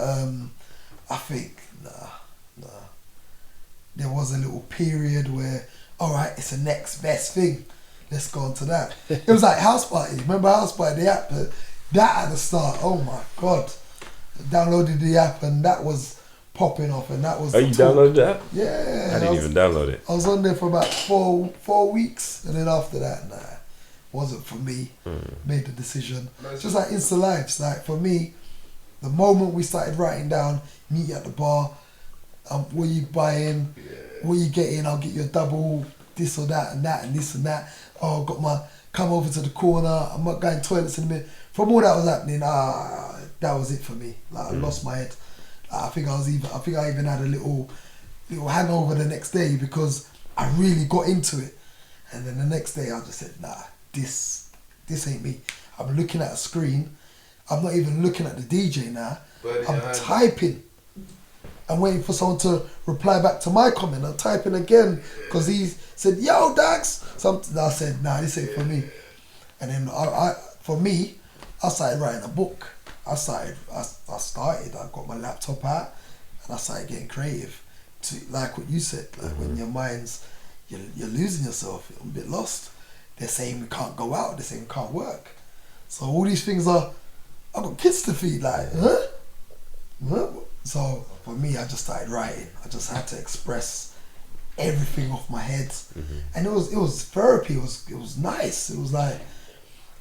I think nah. There was a little period where, all right, it's the next best thing. Let's go on to that. It was like House Party. Remember House Party, the app? That at the start, oh my God. I downloaded the app and that was popping off and that was Oh, you downloaded that? Yeah. I didn't even download it. I was on there for about four weeks and then after that, nah, wasn't for me. Made the decision. Just like Insta Lives, like for me, the moment we started writing down, meet you at the bar, what you buying, what you getting, I'll get you a double, this or that and that and this and that. Oh, I've got my, come over to the corner, I'm not going toilets in a minute. From all that was happening, that was it for me. Like I lost my head. I think I even had a little hangover the next day because I really got into it. And then the next day I just said, nah, this ain't me. I'm looking at a screen. I'm not even looking at the DJ now. I'm typing. I'm waiting for someone to reply back to my comment. I'm typing again because he said, yo, Dagz. I said, nah, this ain't for me. And then for me, I started writing a book. I got my laptop out and I started getting creative. To like what you said, like when your mind's, you're losing yourself, you're a bit lost. They're saying we can't go out, they're saying we can't work. So all these things I've got kids to feed, like, huh? So for me, I just started writing. I just had to express everything off my head, and it was therapy. It was nice. It was like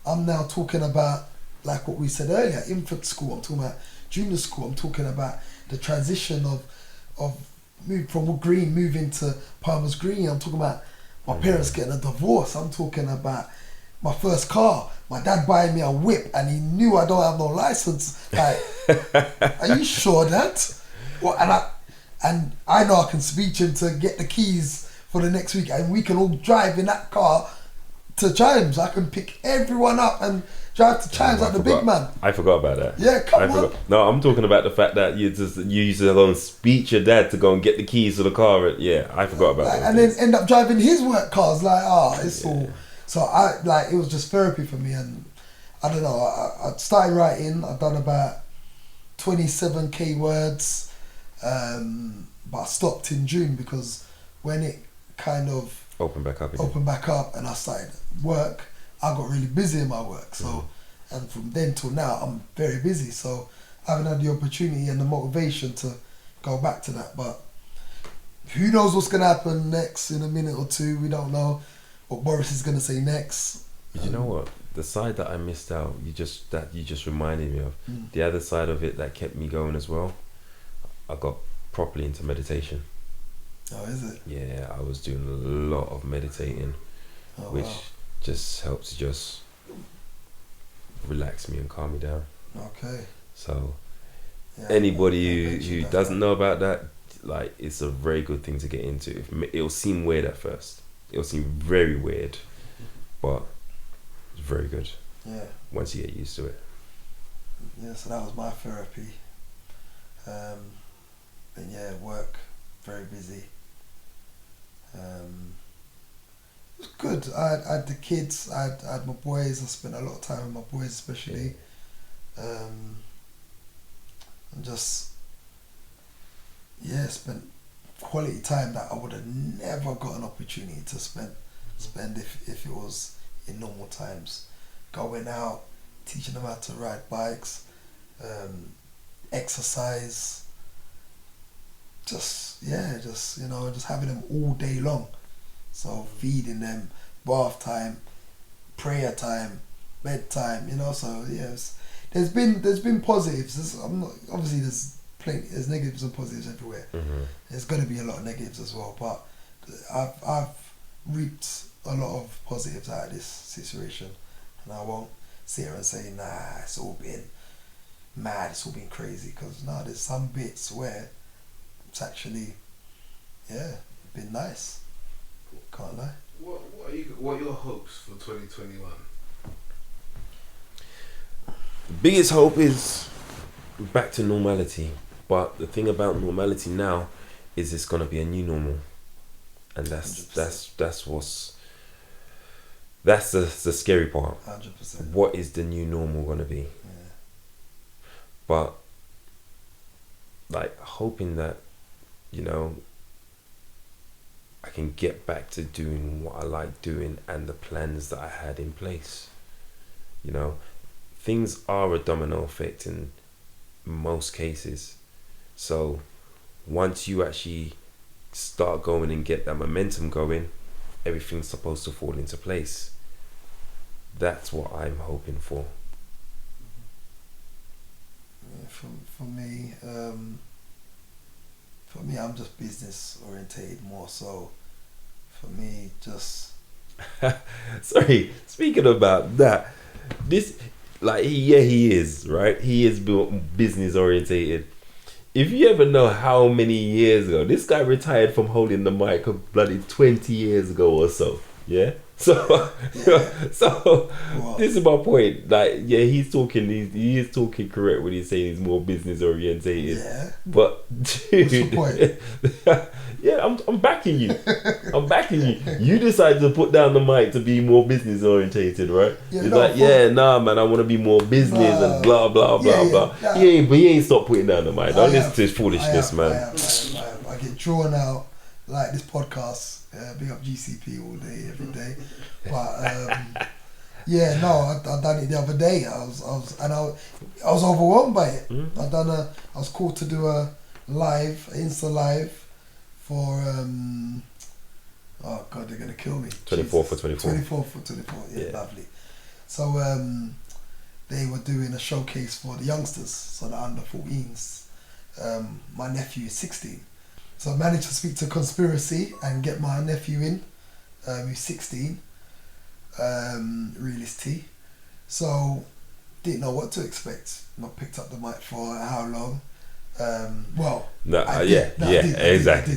I'm now talking about, like what we said earlier, infant school. I'm talking about junior school. I'm talking about the transition of move from Wood Green moving to Palmer's Green. I'm talking about my parents getting a divorce. I'm talking about my first car. My dad buying me a whip, and he knew I don't have no license. Like, are you sure that? Well, and I know I can speak to him to get the keys for the next week, and we can all drive in that car to Chimes. I can pick everyone up and drive to Chimes like the big man. I forgot about that. Yeah, come on. No, I'm talking about the fact that you used to go and speak your dad to go and get the keys to the car. Yeah, I forgot about that. And then end up driving his work cars. Like, it's all. So it was just therapy for me, and I don't know. I started writing. I've done about 27k words, but I stopped in June because when it kind of opened back up, and I started work, I got really busy in my work. So, and from then till now, I'm very busy. So, I haven't had the opportunity and the motivation to go back to that. But who knows what's gonna happen next in a minute or two? We don't know what Boris is gonna say next. You know what? The side that I missed out, you just reminded me of. The other side of it that kept me going as well. I got properly into meditation. Oh, is it? Yeah, I was doing a lot of meditating, which just helps to just relax me and calm me down. Okay. So anybody who doesn't know about that, like, it's a very good thing to get into. It'll seem weird at first. It'll seem very weird, but it's very good. Yeah. Once you get used to it. Yeah, so that was my therapy. And yeah, work, very busy. It was good. I had the kids, I had my boys. I spent a lot of time with my boys, especially. And just, spent quality time that I would have never got an opportunity to spend if it was in normal times. Going out, teaching them how to ride bikes, exercise, just having them all day long. So feeding them, bath time, prayer time, bedtime, so yes. There's been positives. There's negatives and positives everywhere. There's going to be a lot of negatives as well, but I've reaped a lot of positives out of this situation, and I won't sit here and say it's all been mad, it's all been crazy, because there's some bits where it's actually been nice. Can't lie. What are your hopes for 2021? The biggest hope is back to normality. But the thing about normality now is it's gonna be a new normal, and that's the scary part. 100%. What is the new normal gonna be? Yeah. But like hoping that I can get back to doing what I like doing and the plans that I had in place. Things are a domino effect in most cases. So once you actually start going and get that momentum going, everything's supposed to fall into place. That's what I'm hoping for. For me, I'm just business orientated more. So for me, just sorry. Speaking about that, he is right. He is business orientated. If you ever know how many years ago this guy retired from holding the mic, bloody 20 years ago or so. Yeah. So this is my point. He is talking correct when he's saying he's more business orientated. Yeah. But dude, what's the point? I'm backing you. I'm backing you. You decided to put down the mic to be more business orientated, right? Yeah, it's man, I want to be more business and blah blah blah blah. He ain't stopped putting down the mic. Don't listen to his foolishness, man. I get drawn out like this podcast. Big up GCP all day, every day. But Yeah, no, I done it the other day. I was overwhelmed by it. I was called to do a live, Insta live for oh god, they're gonna kill me. 24 for 24. 24 for 24. Yeah, lovely. So they were doing a showcase for the youngsters, so the under 14s. My nephew is 16, so I managed to speak to Conspiracy and get my nephew in, who's 16. Realist T. So didn't know what to expect. Not picked up the mic for how long. I did. Exactly.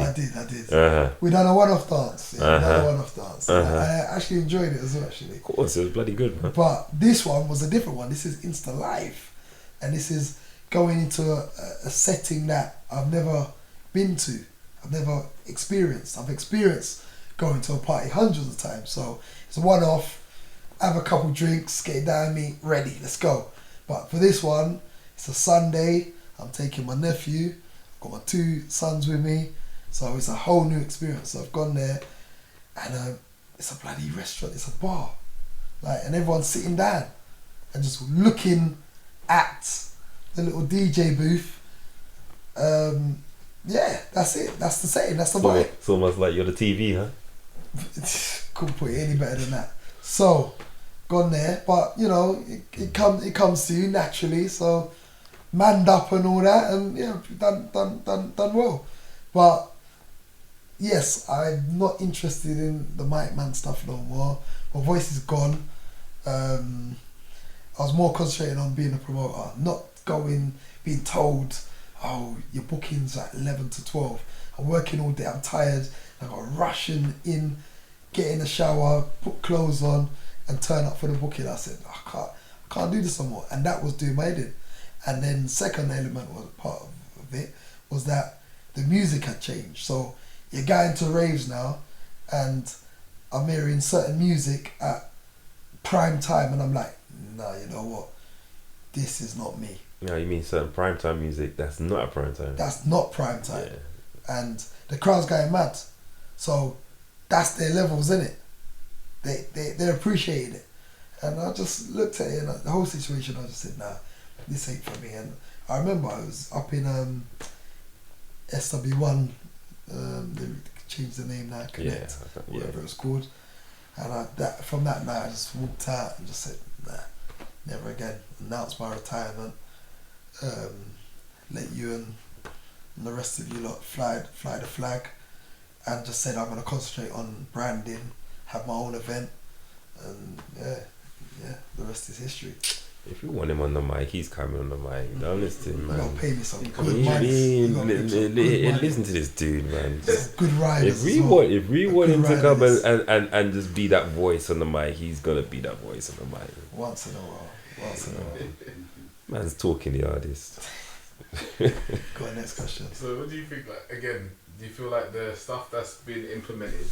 I did. We done a one-off dance. I actually enjoyed it as well. Actually, of course, it was bloody good, man. But this one was a different one. This is Insta Live, and this is going into a setting that I've never been to. I've never experienced. I've experienced going to a party hundreds of times. So it's a one-off. Have a couple drinks, get it down me, ready, let's go. But for this one, it's a Sunday. I'm taking my nephew. I've got my 2 sons with me. So it's a whole new experience. So I've gone there, and it's a bloody restaurant. It's a bar, and everyone's sitting down and just looking at the little DJ booth. Yeah, that's it. That's the setting. That's the vibe. It's almost like you're the TV, huh? Couldn't put it any better than that. So, gone there, but it comes to you naturally. So, manned up and all that, and done well. But yes, I'm not interested in the mic man stuff no more. My voice is gone. I was more concentrating on being a promoter, not being told, oh, your booking's at 11 to 12. I'm working all day. I'm tired. I got rushing in, get in the shower, put clothes on, and turn up for the booking. I said, I can't do this anymore. And that was doing my head in. And then the second element was part of it was that the music had changed. So you're going to raves now, and I'm hearing certain music at prime time, and I'm like, nah, you know what? This is not me. No, you mean certain prime time music that's not at prime time. That's not prime time. Yeah. And the crowd's going mad. So that's their levels, innit? They appreciated it. And I just looked at it, and the whole situation, I just said, nah, this ain't for me. And I remember I was up in SW1, they changed the name now, Connect, whatever it was called. And from that night, I just walked out and just said, nah, never again. Announced my retirement. Let you and the rest of you lot fly the flag, and just said I'm going to concentrate on branding, have my own event, and yeah, the rest is history. If you want him on the mic, he's coming on the mic. Don't listen to him, man. You gotta pay me some good money. Listen to this dude, man. Good riders. If we want him to come and just be that voice on the mic, he's gonna be that voice on the mic. Once in a while. Man's talking the artist. Go on, next question. So what do you think, again, do you feel like the stuff that's been implemented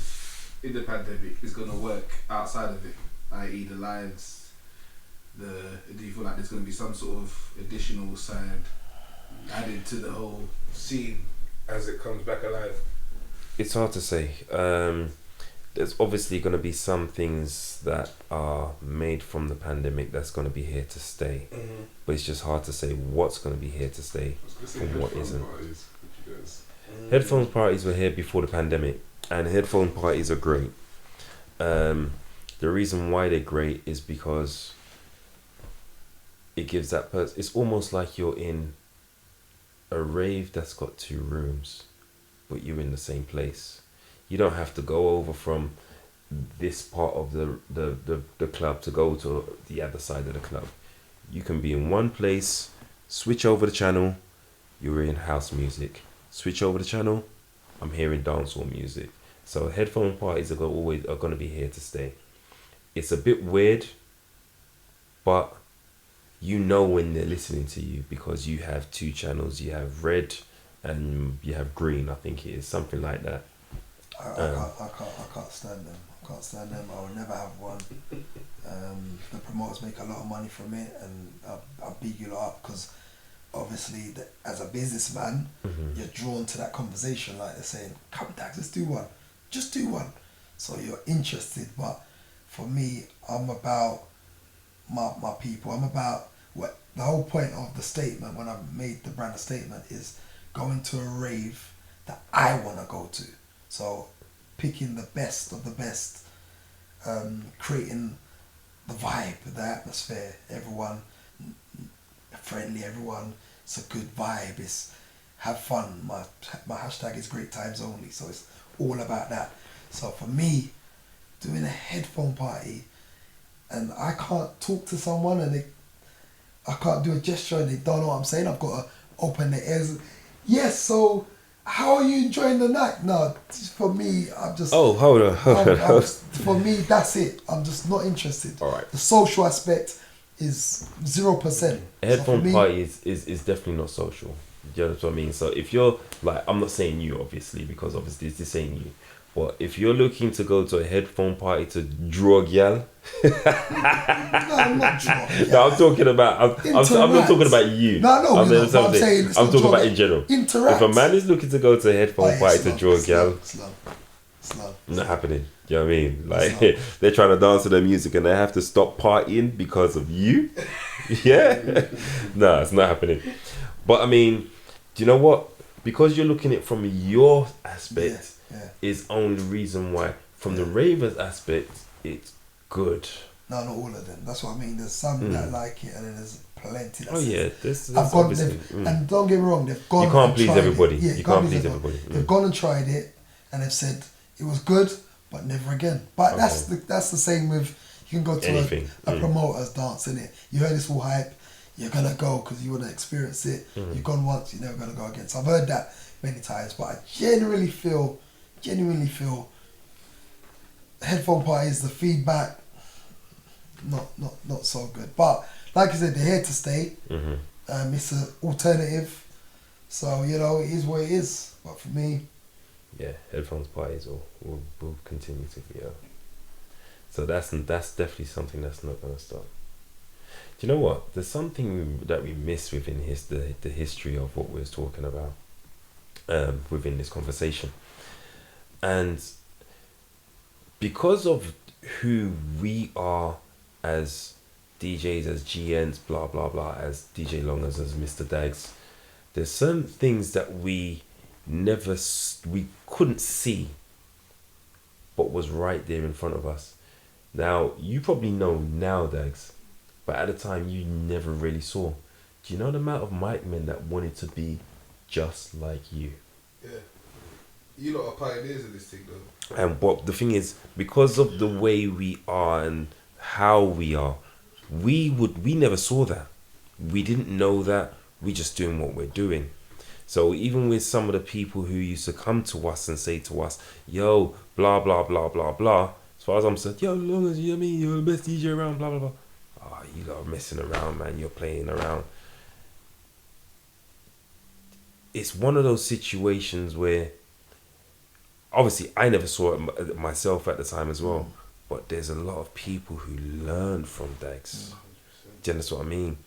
in the pandemic is going to work outside of it, i.e. the lives, do you feel like there's going to be some sort of additional side added to the whole scene as it comes back alive? It's hard to say. There's obviously going to be some things that are made from the pandemic that's going to be here to stay. Mm-hmm. But it's just hard to say what's going to be here to stay and what isn't. Headphone parties were here before the pandemic, and headphone parties are great. The reason why they're great is because it gives that person, it's almost like you're in a rave that's got 2 rooms, but you're in the same place. You don't have to go over from this part of the club to go to the other side of the club. You can be in one place, switch over the channel, you're in house music. Switch over the channel, I'm hearing dancehall music. So headphone parties are going to be here to stay. It's a bit weird, but you know when they're listening to you because you have 2 channels. You have red and you have green, I think it is, something like that. I can't stand them. I will never have one. The promoters make a lot of money from it, and I'll beat you lot up because obviously as a businessman, you're drawn to that conversation. Like they're saying, come Dagz, let's do one. Just do one. So you're interested. But for me, I'm about my people. I'm about what the whole point of the statement when I made the brand a statement is going to a rave that I want to go to. So picking the best of the best, creating the vibe, the atmosphere, everyone friendly, everyone, it's a good vibe, it's have fun. My hashtag is great times only, so it's all about that. So for me, doing a headphone party and I can't talk to someone and I can't do a gesture and they don't know what I'm saying, I've got to open their ears. Yes, so how are you enjoying the night? No, for me, I'm just... Oh, hold on. For me, that's it. I'm just not interested. All right. The social aspect is 0%. A headphone party is definitely not social. Do you know what I mean? So if you're like, I'm not saying you obviously, because obviously this ain't you. But if you're looking to go to a headphone party to draw gal, No, I'm not drunk. no, I'm talking about. I'm not talking about you. No, I'm saying I'm talking about in general. Interact. If a man is looking to go to a headphone party to draw gal, slow. not happening. You know what I mean? Like they're trying to dance to their music and they have to stop partying because of you. Yeah, no, it's not happening. But I mean, do you know what? Because you're looking at it from your aspect. Yeah. Is only reason why from the ravers aspect it's good. No, not all of them. That's what I mean. There's some that like it, and then there's plenty. That This I've gone, and don't get me wrong, they've gone. You can't and please tried everybody. It. Yeah, you can't please everybody. They've gone and tried it, and they've said it was good, but never again. But that's the same with you can go to a promoter's dance, innit? You heard it's all hype. You're gonna go because you want to experience it. You've gone once, you're never gonna go again. So I've heard that many times, but I genuinely feel headphone parties, the feedback not so good. But like I said, they're here to stay. It's an alternative, so you know it is what it is. But for me, yeah, headphones parties will continue to be. So that's definitely something that's not gonna stop. Do you know what? There's something that we miss within the history of what we was talking about within this conversation. And because of who we are as DJs, as GEnts, blah, blah, blah, as DJ Longers, as Mr. Dagz, there's certain things that we couldn't see, but was right there in front of us. Now, you probably know now, Dagz, but at the time you never really saw. Do you know the amount of mic men that wanted to be just like you? Yeah. You lot are pioneers of this thing though. And what the thing is, because of the way we are and how we are, we never saw that. We didn't know that. We just doing what we're doing. So even with some of the people who used to come to us and say to us, yo, blah, blah, blah, blah, blah. As far as I'm saying, yo, long as you know what I mean, you're the best DJ around, blah, blah, blah. Oh, you lot are messing around, man. You're playing around. It's one of those situations where obviously, I never saw it myself at the time as well, but there's a lot of people who learn from Dagz. Do you understand what I mean?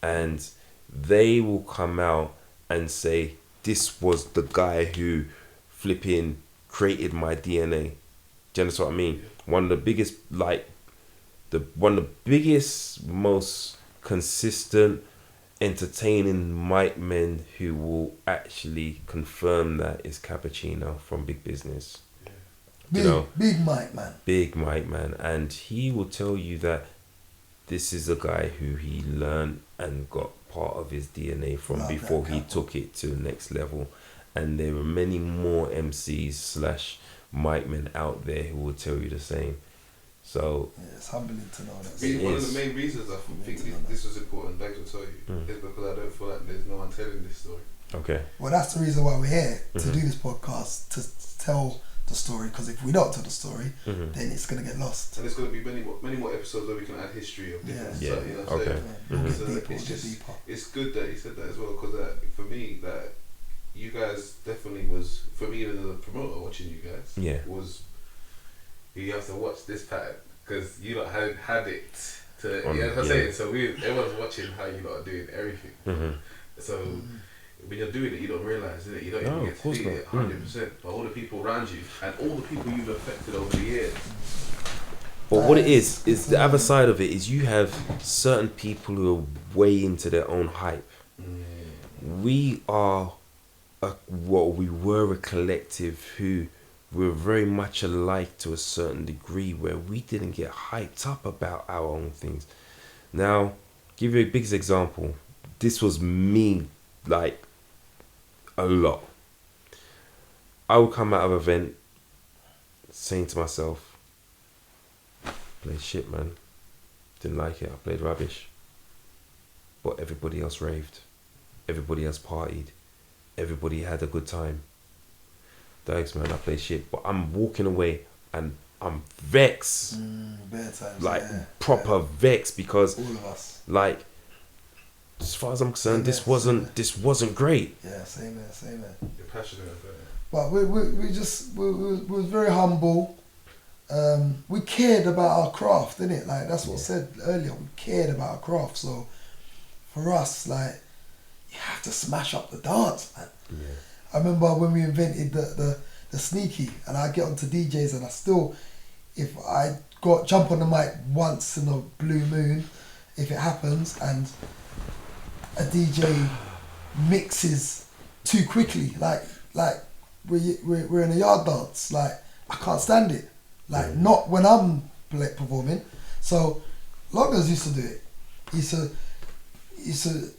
And they will come out and say, this was the guy who flipping created my DNA. Do you understand what I mean? One of the biggest, most consistent, entertaining mic men who will actually confirm that is Cappuccino from Big Business. Yeah. Big mic man. Big mic man. And he will tell you that this is a guy who he learned and got part of his DNA from before he took it to the next level. And there are many more MCs / mic men out there who will tell you the same. So yeah, it's humbling to know that. One of the main reasons I think this was important, Dagz will tell you, is because I don't feel like there's no one telling this story. Okay. Well, that's the reason why we're here, to do this podcast, to tell the story, because if we don't tell the story, then it's going to get lost. And there's going to be many more episodes where we can add history of different stuff, you know what I'm saying? It's good that you said that as well, because for me, that you guys definitely was, for me as a promoter watching you guys, was... You have to watch this pattern because you lot had it to, you know what I'm saying? So everyone's watching how you lot are doing everything. So when you're doing it, you don't realise it. You don't even get to feel it 100%. But all the people around you and all the people you've affected over the years, But what it is the other side of it is you have certain people who are way into their own hype. We are we were a collective who were very much alike to a certain degree, where we didn't get hyped up about our own things. Now, give you a big example. This was me, like, a lot. I would come out of an event saying to myself, played shit, man. Didn't like it. I played rubbish. But everybody else raved. Everybody else partied. Everybody had a good time. Dagz, man, I played shit. But I'm walking away and I'm vexed. Bare times, like, proper vexed, because all of us. like, as far as I'm concerned, this wasn't great. Yeah, same there. You're passionate about it. But we was very humble. We cared about our craft, innit? Like, that's what I said earlier. We cared about our craft. So for us, like, you have to smash up the dance, man. Yeah. I remember when we invented the sneaky, and I get onto DJs, and I still, if I jump on the mic once in a blue moon, if it happens, and a DJ mixes too quickly, like we're in a yard dance, like, I can't stand it, like, not when I'm performing. So Loggers used to do it. He used to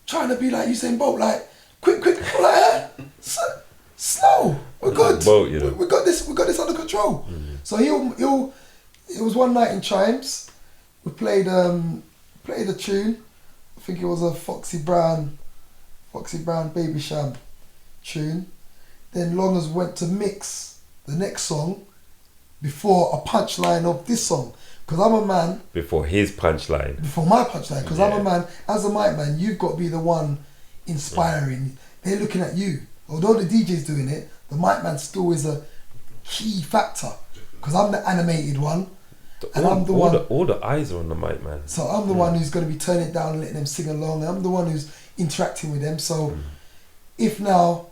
trying to be like Usain Bolt, like, quick, like that. Slow. We're good. Bolt, you know. We got this under control. Mm-hmm. So he'll. It was one night in Chimes. We played a tune. I think it was a Foxy Brown Baby Sham tune. Then Longers went to mix the next song before a punchline of this song. Because I'm a man. Before his punchline. Before my punchline. Because I'm a man. As a mic man, you've got to be the one inspiring. They're looking at you. Although the DJ's doing it, the mic man still is a key factor. Because I'm the animated one. I'm the one. All the eyes are on the mic man. So I'm the one who's going to be turning it down and letting them sing along. I'm the one who's interacting with them. So if now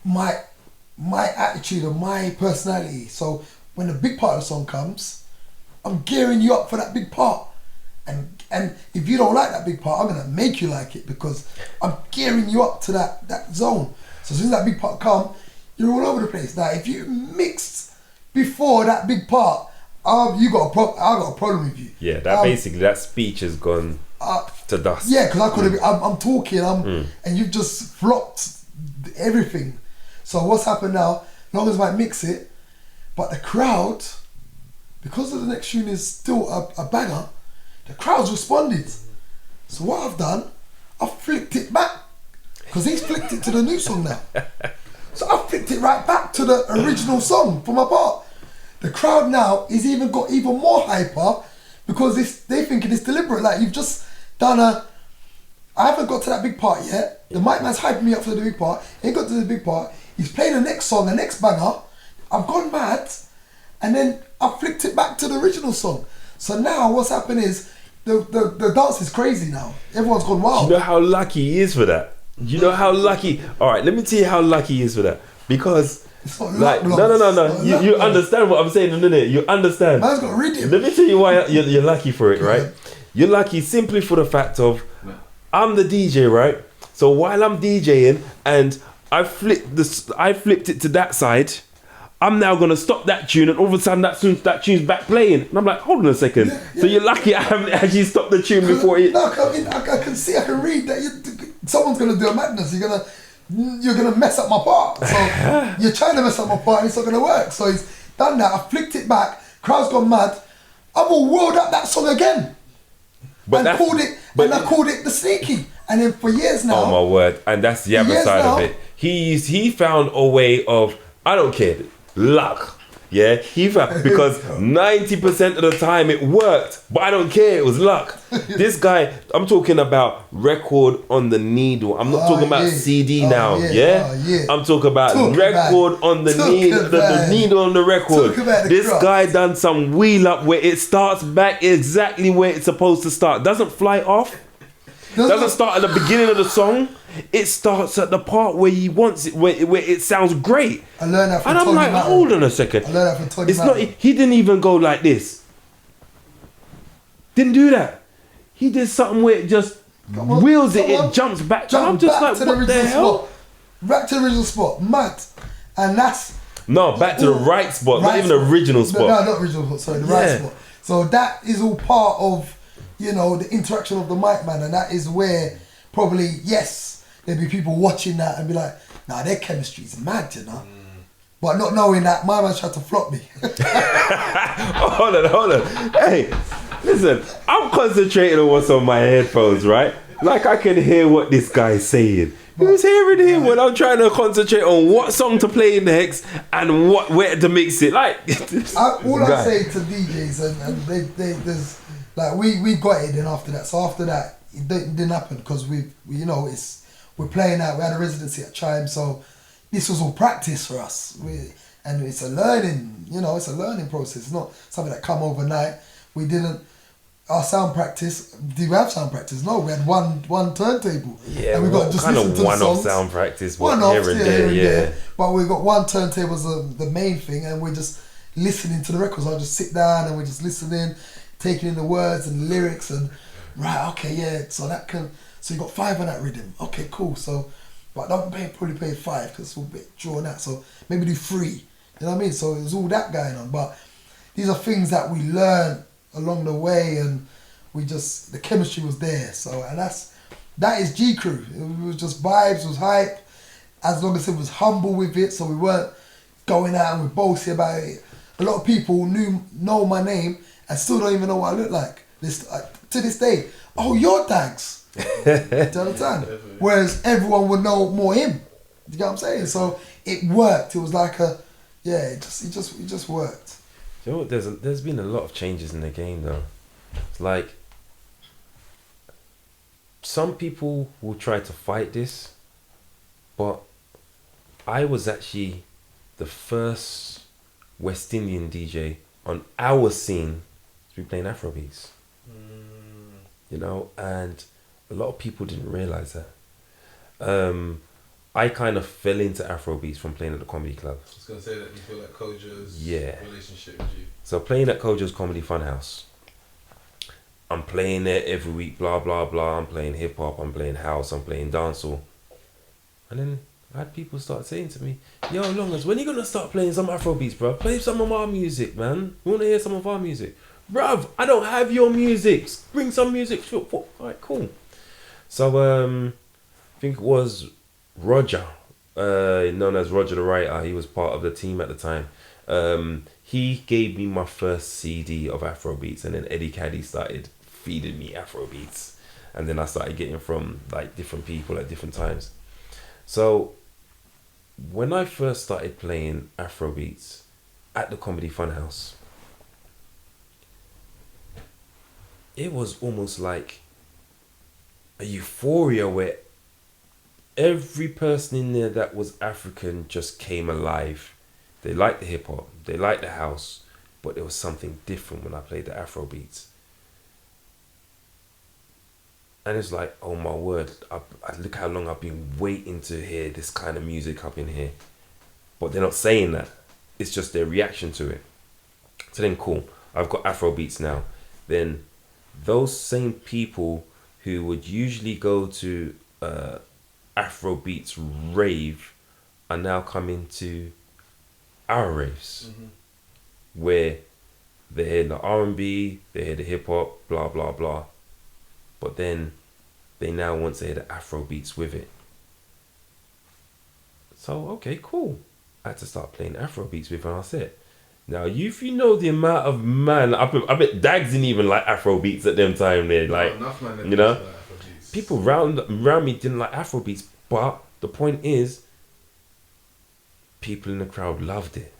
my attitude or my personality, so when the big part of the song comes, I'm gearing you up for that big part. And if you don't like that big part, I'm going to make you like it, because I'm gearing you up to that zone. So as soon as that big part come, you're all over the place. Now, if you mixed before that big part, I got a problem with you. Yeah, basically that speech has gone to dust. Yeah, because I could have. I'm talking, and you've just flopped everything. So what's happened now? Long as I mix it, but the crowd, because of the next tune is still a banger, the crowd's responded. So what I've done, I've flipped it back, because he's flipped it to the new song now. So I've flipped it right back to the original song for my part. The crowd now is got even more hyper, because they thinking it's deliberate. Like, you've just done I haven't got to that big part yet. The mic man's hyping me up for the big part. He ain't got to the big part. He's playing the next song, the next banger. I've gone mad, and then I flipped it back to the original song. So now what's happened is the dance is crazy now. Everyone's gone wild. Do you know how lucky he is for that? You know how lucky. All right, let me tell you how lucky he is for that. Because, like, no. You understand what I'm saying, isn't it? You understand. Man's got rhythm. Let me tell you why you're lucky for it, right? You're lucky simply for the fact of, I'm the DJ, right? So while I'm DJing and I flipped it to that side, I'm now gonna stop that tune, and all of a sudden that tune's back playing, and I'm like, hold on a second. Yeah. So you're lucky I haven't actually stopped the tune before it. No, I can see, I can read that someone's gonna do a madness. You're gonna mess up my part. So you're trying to mess up my part, and it's not gonna work. So he's done that. I flicked it back. Crowd's gone mad. I've all whirled up that song again, I called it the sneaky. And then for years now. Oh my word! And that's the other side of it. He found a way of, I don't care, luck. Yeah, he found, because 90% of the time it worked, but I don't care, it was luck. This guy, I'm talking about record on the needle. I'm not talking about CD now. I'm talking about record on the needle, the needle on the record. This guy done some wheel up where it starts back exactly where it's supposed to start. Doesn't fly off. doesn't start at the beginning of the song. It starts at the part where he wants it, where it sounds great. I learned that from And I'm Tony like, Matter. hold on a second. I learned that from Tony It's Matter. not. He didn't even go like this. Didn't do that. He did something where it just wheels it. It jumps back. I'm just like, what the hell? Spot. Back to the original spot. Mad. And that's... No, back to the right spot. Not even the original spot. No, not original spot. Sorry, the right spot. So that is all part of, you know, the interaction of the mic man, and that is where probably, yes, there'd be people watching that and be like, nah, their chemistry's mad, you know. But not knowing that my man tried to flop me. Hold on. Hey, listen, I'm concentrating on what's on my headphones, right? Like I can hear what this guy's saying. Who's hearing him when I'm trying to concentrate on what song to play next and where to mix it? Like, all I say to DJs and there's like we got it then after that. So after that, it didn't happen because we you know we're playing out. We had a residency at Chime, so this was all practice for us. And it's a learning, you know, it's a learning process. It's not something that come overnight. We didn't. Our sound practice, did we have sound practice? No, we had one turntable. Yeah, and we got just kind listen of to the one-off songs. sound practice, One-off, here and there. But we got one turntable as the main thing, and we're just listening to the records. I'll just sit down and we're just listening, taking in the words and the lyrics, and right, okay, yeah. So you got 5 on that rhythm. Okay, cool. So, but don't probably play 5 because it's a bit drawn out. So maybe do 3. You know what I mean? So there's all that going on. But these are things that we learn along the way, and the chemistry was there. So, and that is GCrew. It was just vibes, it was hype, as long as it was humble with it, so we weren't going out and we're bossy about it. A lot of people know my name and still don't even know what I look like. To this day, oh, you're Dagz. Do you understand? Whereas everyone would know more him. You know what I'm saying? So it worked. It was like it just worked. You know what? There's been a lot of changes in the game though. It's like some people will try to fight this, but I was actually the first West Indian DJ on our scene to be playing Afrobeats. You know, and a lot of people didn't realise that. I kind of fell into Afrobeats from playing at the comedy club. I was going to say that you feel like Kojo's relationship with you. So playing at Kojo's Comedy Funhouse, I'm playing there every week, blah, blah, blah. I'm playing hip hop, I'm playing house, I'm playing dancehall. And then I had people start saying to me, yo, Longers, when are you going to start playing some Afrobeats, bruv? Play some of our music, man. We want to hear some of our music. Bruv, I don't have your music. Bring some music. All right, cool. So, I think it was Roger, known as Roger the Writer. He was part of the team at the time. He gave me my first CD of Afrobeats, and then Eddie Caddy started feeding me Afrobeats, and then I started getting from like different people at different times. So when I first started playing Afrobeats at the Comedy Funhouse, it was almost like a euphoria where every person in there that was African just came alive. They liked the hip hop, they liked the house, but there was something different when I played the Afrobeats. And it's like, oh my word, I look how long I've been waiting to hear this kind of music up in here. But they're not saying that. It's just their reaction to it. So then cool, I've got Afrobeats now. Then those same people who would usually go to Afrobeats rave are now coming to our raves, where they hear the R&B, they hear the hip hop, blah blah blah, but then they now want to hear the Afrobeats with it. So okay, cool. I had to start playing Afrobeats with our set. Now, if you know the amount of I bet Dagz didn't even like Afrobeats at them time there, like, you know, people around me didn't like Afrobeats, but the point is, people in the crowd loved it.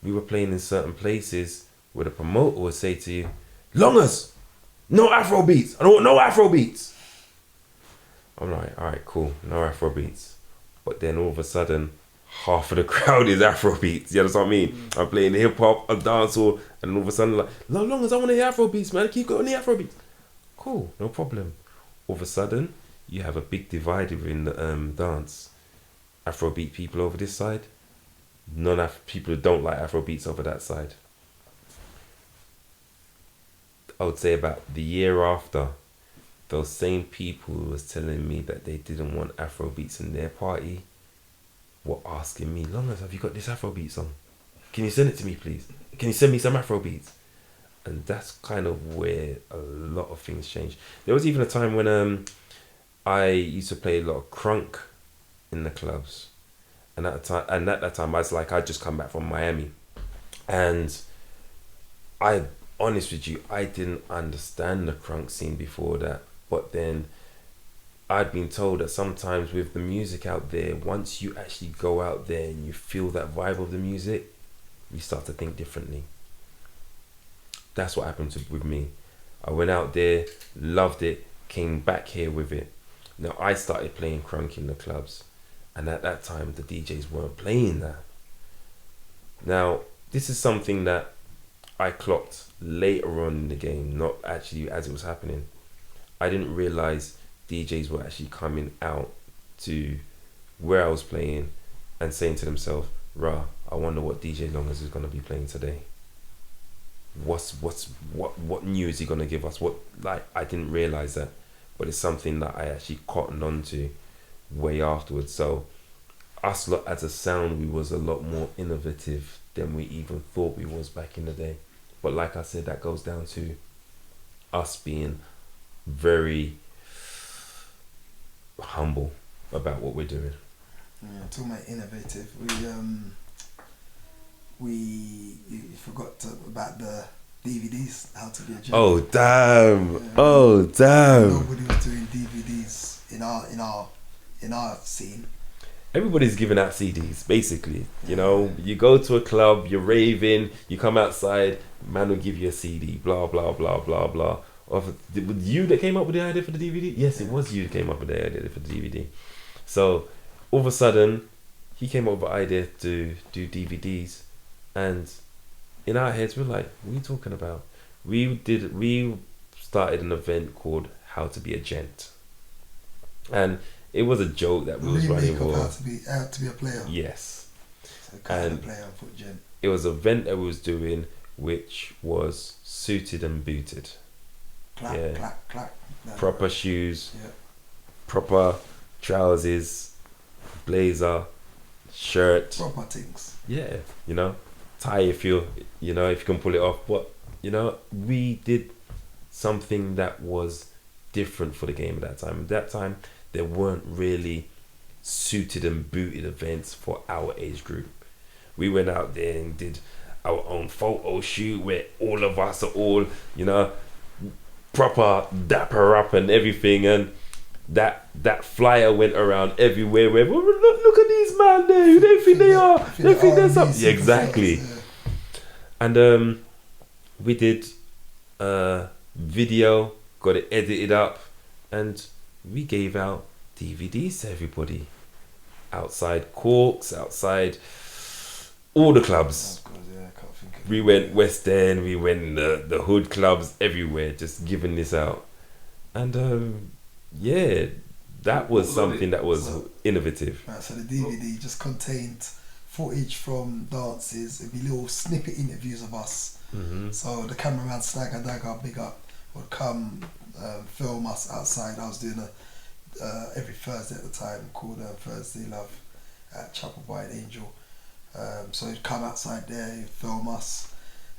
We were playing in certain places where the promoter would say to you, Longers, no Afrobeats. I don't want no Afrobeats. I'm like, all right, cool, no Afrobeats. But then all of a sudden, half of the crowd is Afrobeats. You understand what I mean? I'm playing hip hop, a dancehall, and all of a sudden, like, no, Longers, I want to hear Afrobeats, man. Keep going the Afrobeats. Cool, no problem. All of a sudden, you have a big divide within the dance. Afrobeat people over this side, people who don't like Afrobeats over that side. I would say about the year after, those same people who was telling me that they didn't want Afrobeats in their party were asking me, Longers, have you got this Afrobeat song? Can you send it to me, please? Can you send me some Afrobeats? And that's kind of where a lot of things changed. There was even a time when I used to play a lot of crunk in the clubs. And at that time, I was like, I'd just come back from Miami. And honest with you, I didn't understand the crunk scene before that. But then I'd been told that sometimes with the music out there, once you actually go out there and you feel that vibe of the music, you start to think differently. That's what happened with me. I went out there, loved it, came back here with it. Now I started playing crunk in the clubs, and at that time the DJs weren't playing that. Now this is something that I clocked later on in the game, not actually as it was happening. I didn't realize DJs were actually coming out to where I was playing and saying to themselves, "Rah, I wonder what DJ Longers is gonna be playing today. What new is he gonna give us?" I didn't realize that, but it's something that I actually cottoned onto way afterwards. So us lot as a sound, we was a lot more innovative than we even thought we was back in the day. But like I said, that goes down to us being very humble about what we're doing. Yeah, talking about innovative, you forgot about the DVDs, How to Be a Gent. Oh damn! Yeah. Oh damn! Nobody was doing DVDs in our scene. Everybody's giving out CDs, basically. You know, you go to a club, you're raving, you come outside, man will give you a CD, blah, blah, blah, blah, blah. Was it you that came up with the idea for the DVD? Yes, it was you that came up with the idea for the DVD. So, all of a sudden, he came up with the idea to do DVDs. And in our heads, we're like, what are you talking about? We started an event called How to Be a Gent. And it was a joke that we was running for. How to be a player. Yes. So kind of player for gent. It was an event that we was doing, which was suited and booted. Clack, yeah. clack, clack. No, Proper shoes. Yeah. Proper trousers, blazer, shirt. Proper things. Yeah, you know, tie if you can pull it off. But you know, we did something that was different for the game at that time. At that time, there weren't really suited and booted events for our age group. We went out there and did our own photo shoot where all of us are all, you know, proper dapper up and everything, and that flyer went around everywhere where look at these man there, who they think they are, they think they're something. Yeah, exactly. And we did video, got it edited up, and we gave out DVDs to everybody outside Corks, outside all the clubs. Oh, God, yeah, I can't think of We went West End, we went the hood clubs, everywhere, just giving this out. And yeah, that was something that was innovative. Right, so the DVD just contained footage from dances. It'd be little snippet interviews of us. Mm-hmm. So the cameraman Dagga, big up, would come film us outside. I was doing every Thursday at the time called Thursday Love at Chapel by an Angel. So he'd come outside there, he'd film us,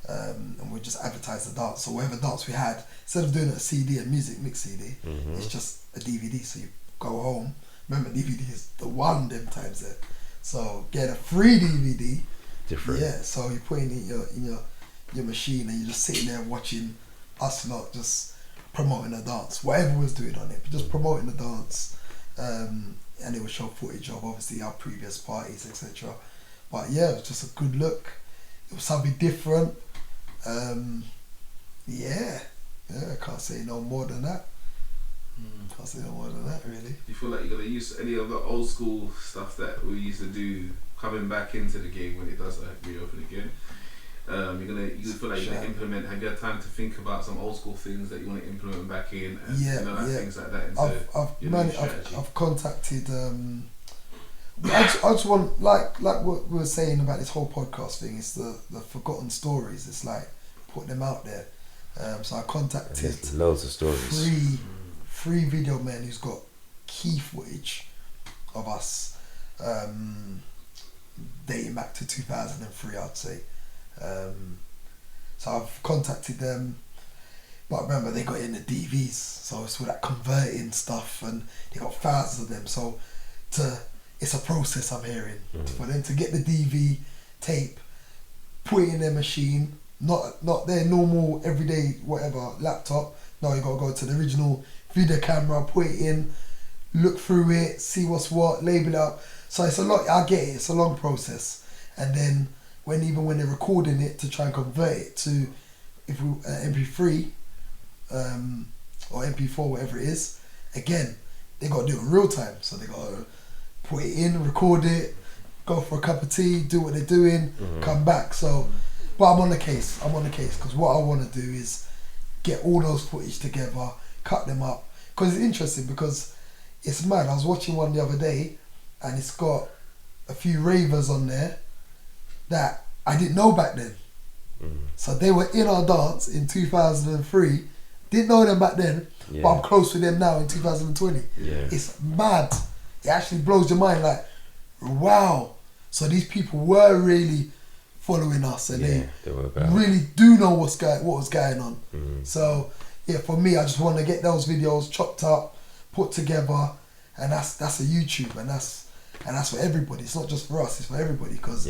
and we'd just advertise the dance. So whatever dance we had, instead of doing a CD, a music mix CD, it's just a DVD. So you go home. Remember, DVD is the one them times there. So get a free DVD. Different. Yeah. So you put it in your machine, and you're just sitting there watching us lot just promoting the dance. Whatever was doing on it, but just promoting the dance. And it would show footage of obviously our previous parties, etc. But yeah, it was just a good look. It was something different. Yeah, I can't say no more than that. Can't say no more than that, really. Do you feel like you're gonna use any of the old school stuff that we used to do coming back into the game when it does reopen again? You feel like you're gonna implement. Have you had time to think about some old school things that you want to implement back in, and things like that? I've contacted. I just want like what we were saying about this whole podcast thing. It's the forgotten stories. It's like put them out there. So I contacted loads of stories. Three video men who's got key footage of us dating back to 2003, I'd say. So I've contacted them, but remember they got it in the DVs, so it's all that converting stuff, and they got thousands of them. So it's a process, I'm hearing, for them to get the DV tape, put it in their machine, not their normal everyday whatever laptop. No, you gotta go to the original video camera, put it in, look through it, see what's what, label it up. So it's a lot. I get it. It's a long process, and then when they're recording it to try and convert it to MP3 or MP4, whatever it is, again they got to do it in real time. So they got to put it in, record it, go for a cup of tea, do what they're doing, come back. So, but I'm on the case because what I want to do is get all those footage together, cut them up, because it's interesting, because it's mad. I was watching one the other day, and it's got a few ravers on there that I didn't know back then. So they were in our dance in 2003, didn't know them back then, but I'm close with them now in 2020. It's mad. It actually blows your mind, like, wow. So these people were really following us, and they really do know what was going on. So yeah, for me, I just want to get those videos chopped up, put together, and that's a YouTube, and that's for everybody. It's not just for us, it's for everybody, because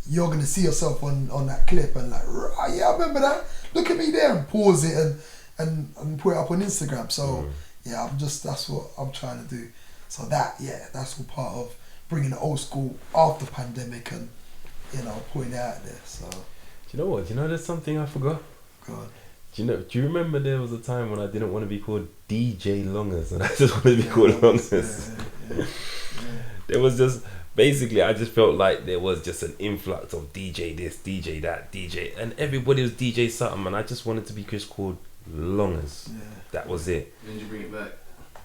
you're gonna see yourself on that clip and like, yeah, I remember that. Look at me there, and pause it and put it up on Instagram. So that's what I'm trying to do. So that's all part of bringing the old school after pandemic, and putting it out there. So do you know what? Do you know there's something I forgot? Go on. Do you remember there was a time when I didn't want to be called DJ Longers, and I just wanted to be called Longers? There was just basically, I just felt like there was just an influx of DJ this, DJ that, DJ, and everybody was DJ something, and I just wanted to be just called Longers. That was it. When did you bring it back?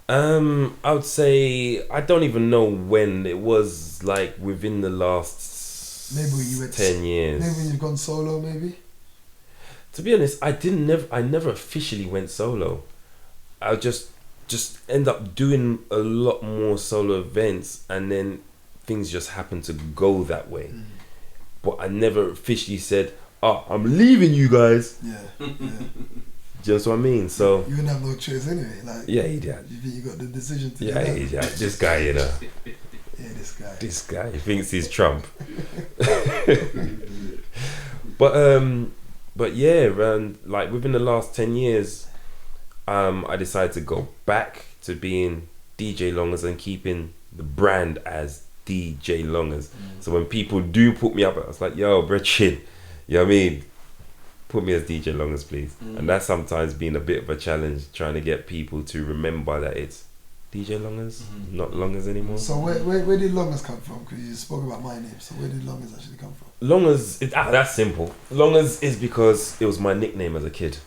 I would say I don't even know when. It was like within the last 10 years. Maybe when you've gone solo, maybe. To be honest, I never officially went solo. I just end up doing a lot more solo events, and then things just happen to go that way. But I never officially said, I'm leaving you guys. Just what I mean. So you wouldn't have no choice anyway. Like, he did. You think you got the decision to this guy, this guy. He thinks he's Trump. But like within the last 10 years, I decided to go back to being DJ Longers and keeping the brand as DJ Longers. So when people do put me up, I was like, yo, Brechin, you know what I mean? Put me as DJ Longers, please. And that's sometimes been a bit of a challenge, trying to get people to remember that it's DJ Longers, not Longers anymore. So where did Longers come from? Because you spoke about my name. So where did Longers actually come from? Longers, that's simple. Longers is because it was my nickname as a kid.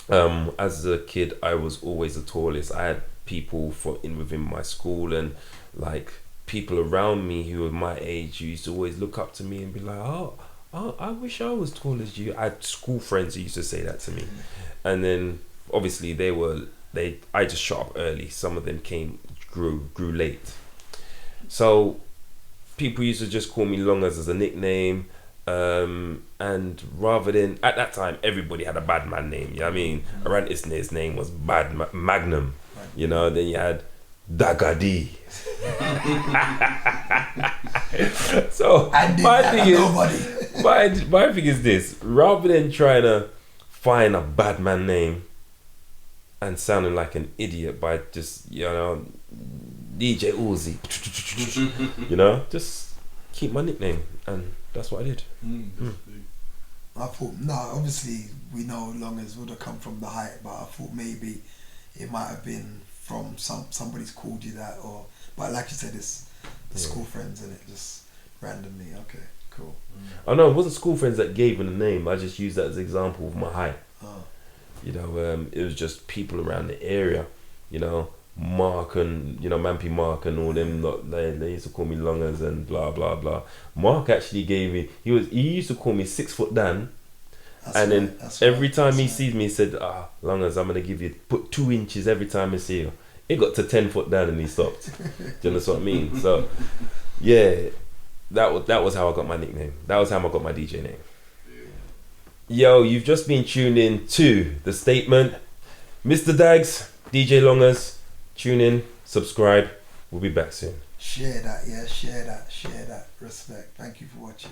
As a kid, I was always the tallest. I had people within my school, and like people around me who were my age, who used to always look up to me and be like, oh, I wish I was tall as you. I had school friends who used to say that to me. And then obviously I just shot up early. Some of them grew late. So people used to just call me Longers as a nickname. And rather than, at that time, everybody had a bad man name. You know what I mean? Around his name was Magnum. You know, then you had Dagga. So my thing is this: rather than trying to find a bad man name and sounding like an idiot by just DJ Uzi, just keep my nickname, and that's what I did. I thought obviously we know Longers would have come from the height, but I thought maybe it might have been from somebody's called you that, but like you said, it's the school friends, and it just randomly. Okay, cool. Cool. Oh no, it wasn't school friends that gave me the name. I just used that as an example of my height. Oh. You know, it was just people around the area. You know, Mark and Mampy Mark and all them. They used to call me Longers and blah blah blah. Mark actually gave me. He used to call me 6 foot Dan. And then every time he sees me, he said, Longers, I'm gonna give you put 2 inches every time I see you. It got to 10 foot down and he stopped. Do you understand what I mean? So yeah, that was how I got my nickname. That was how I got my DJ name. Yo, you've just been tuned in to The Statement. Mr. Dagz, DJ Longers, tune in, subscribe. We'll be back soon. Share that, yeah, share that. Respect. Thank you for watching.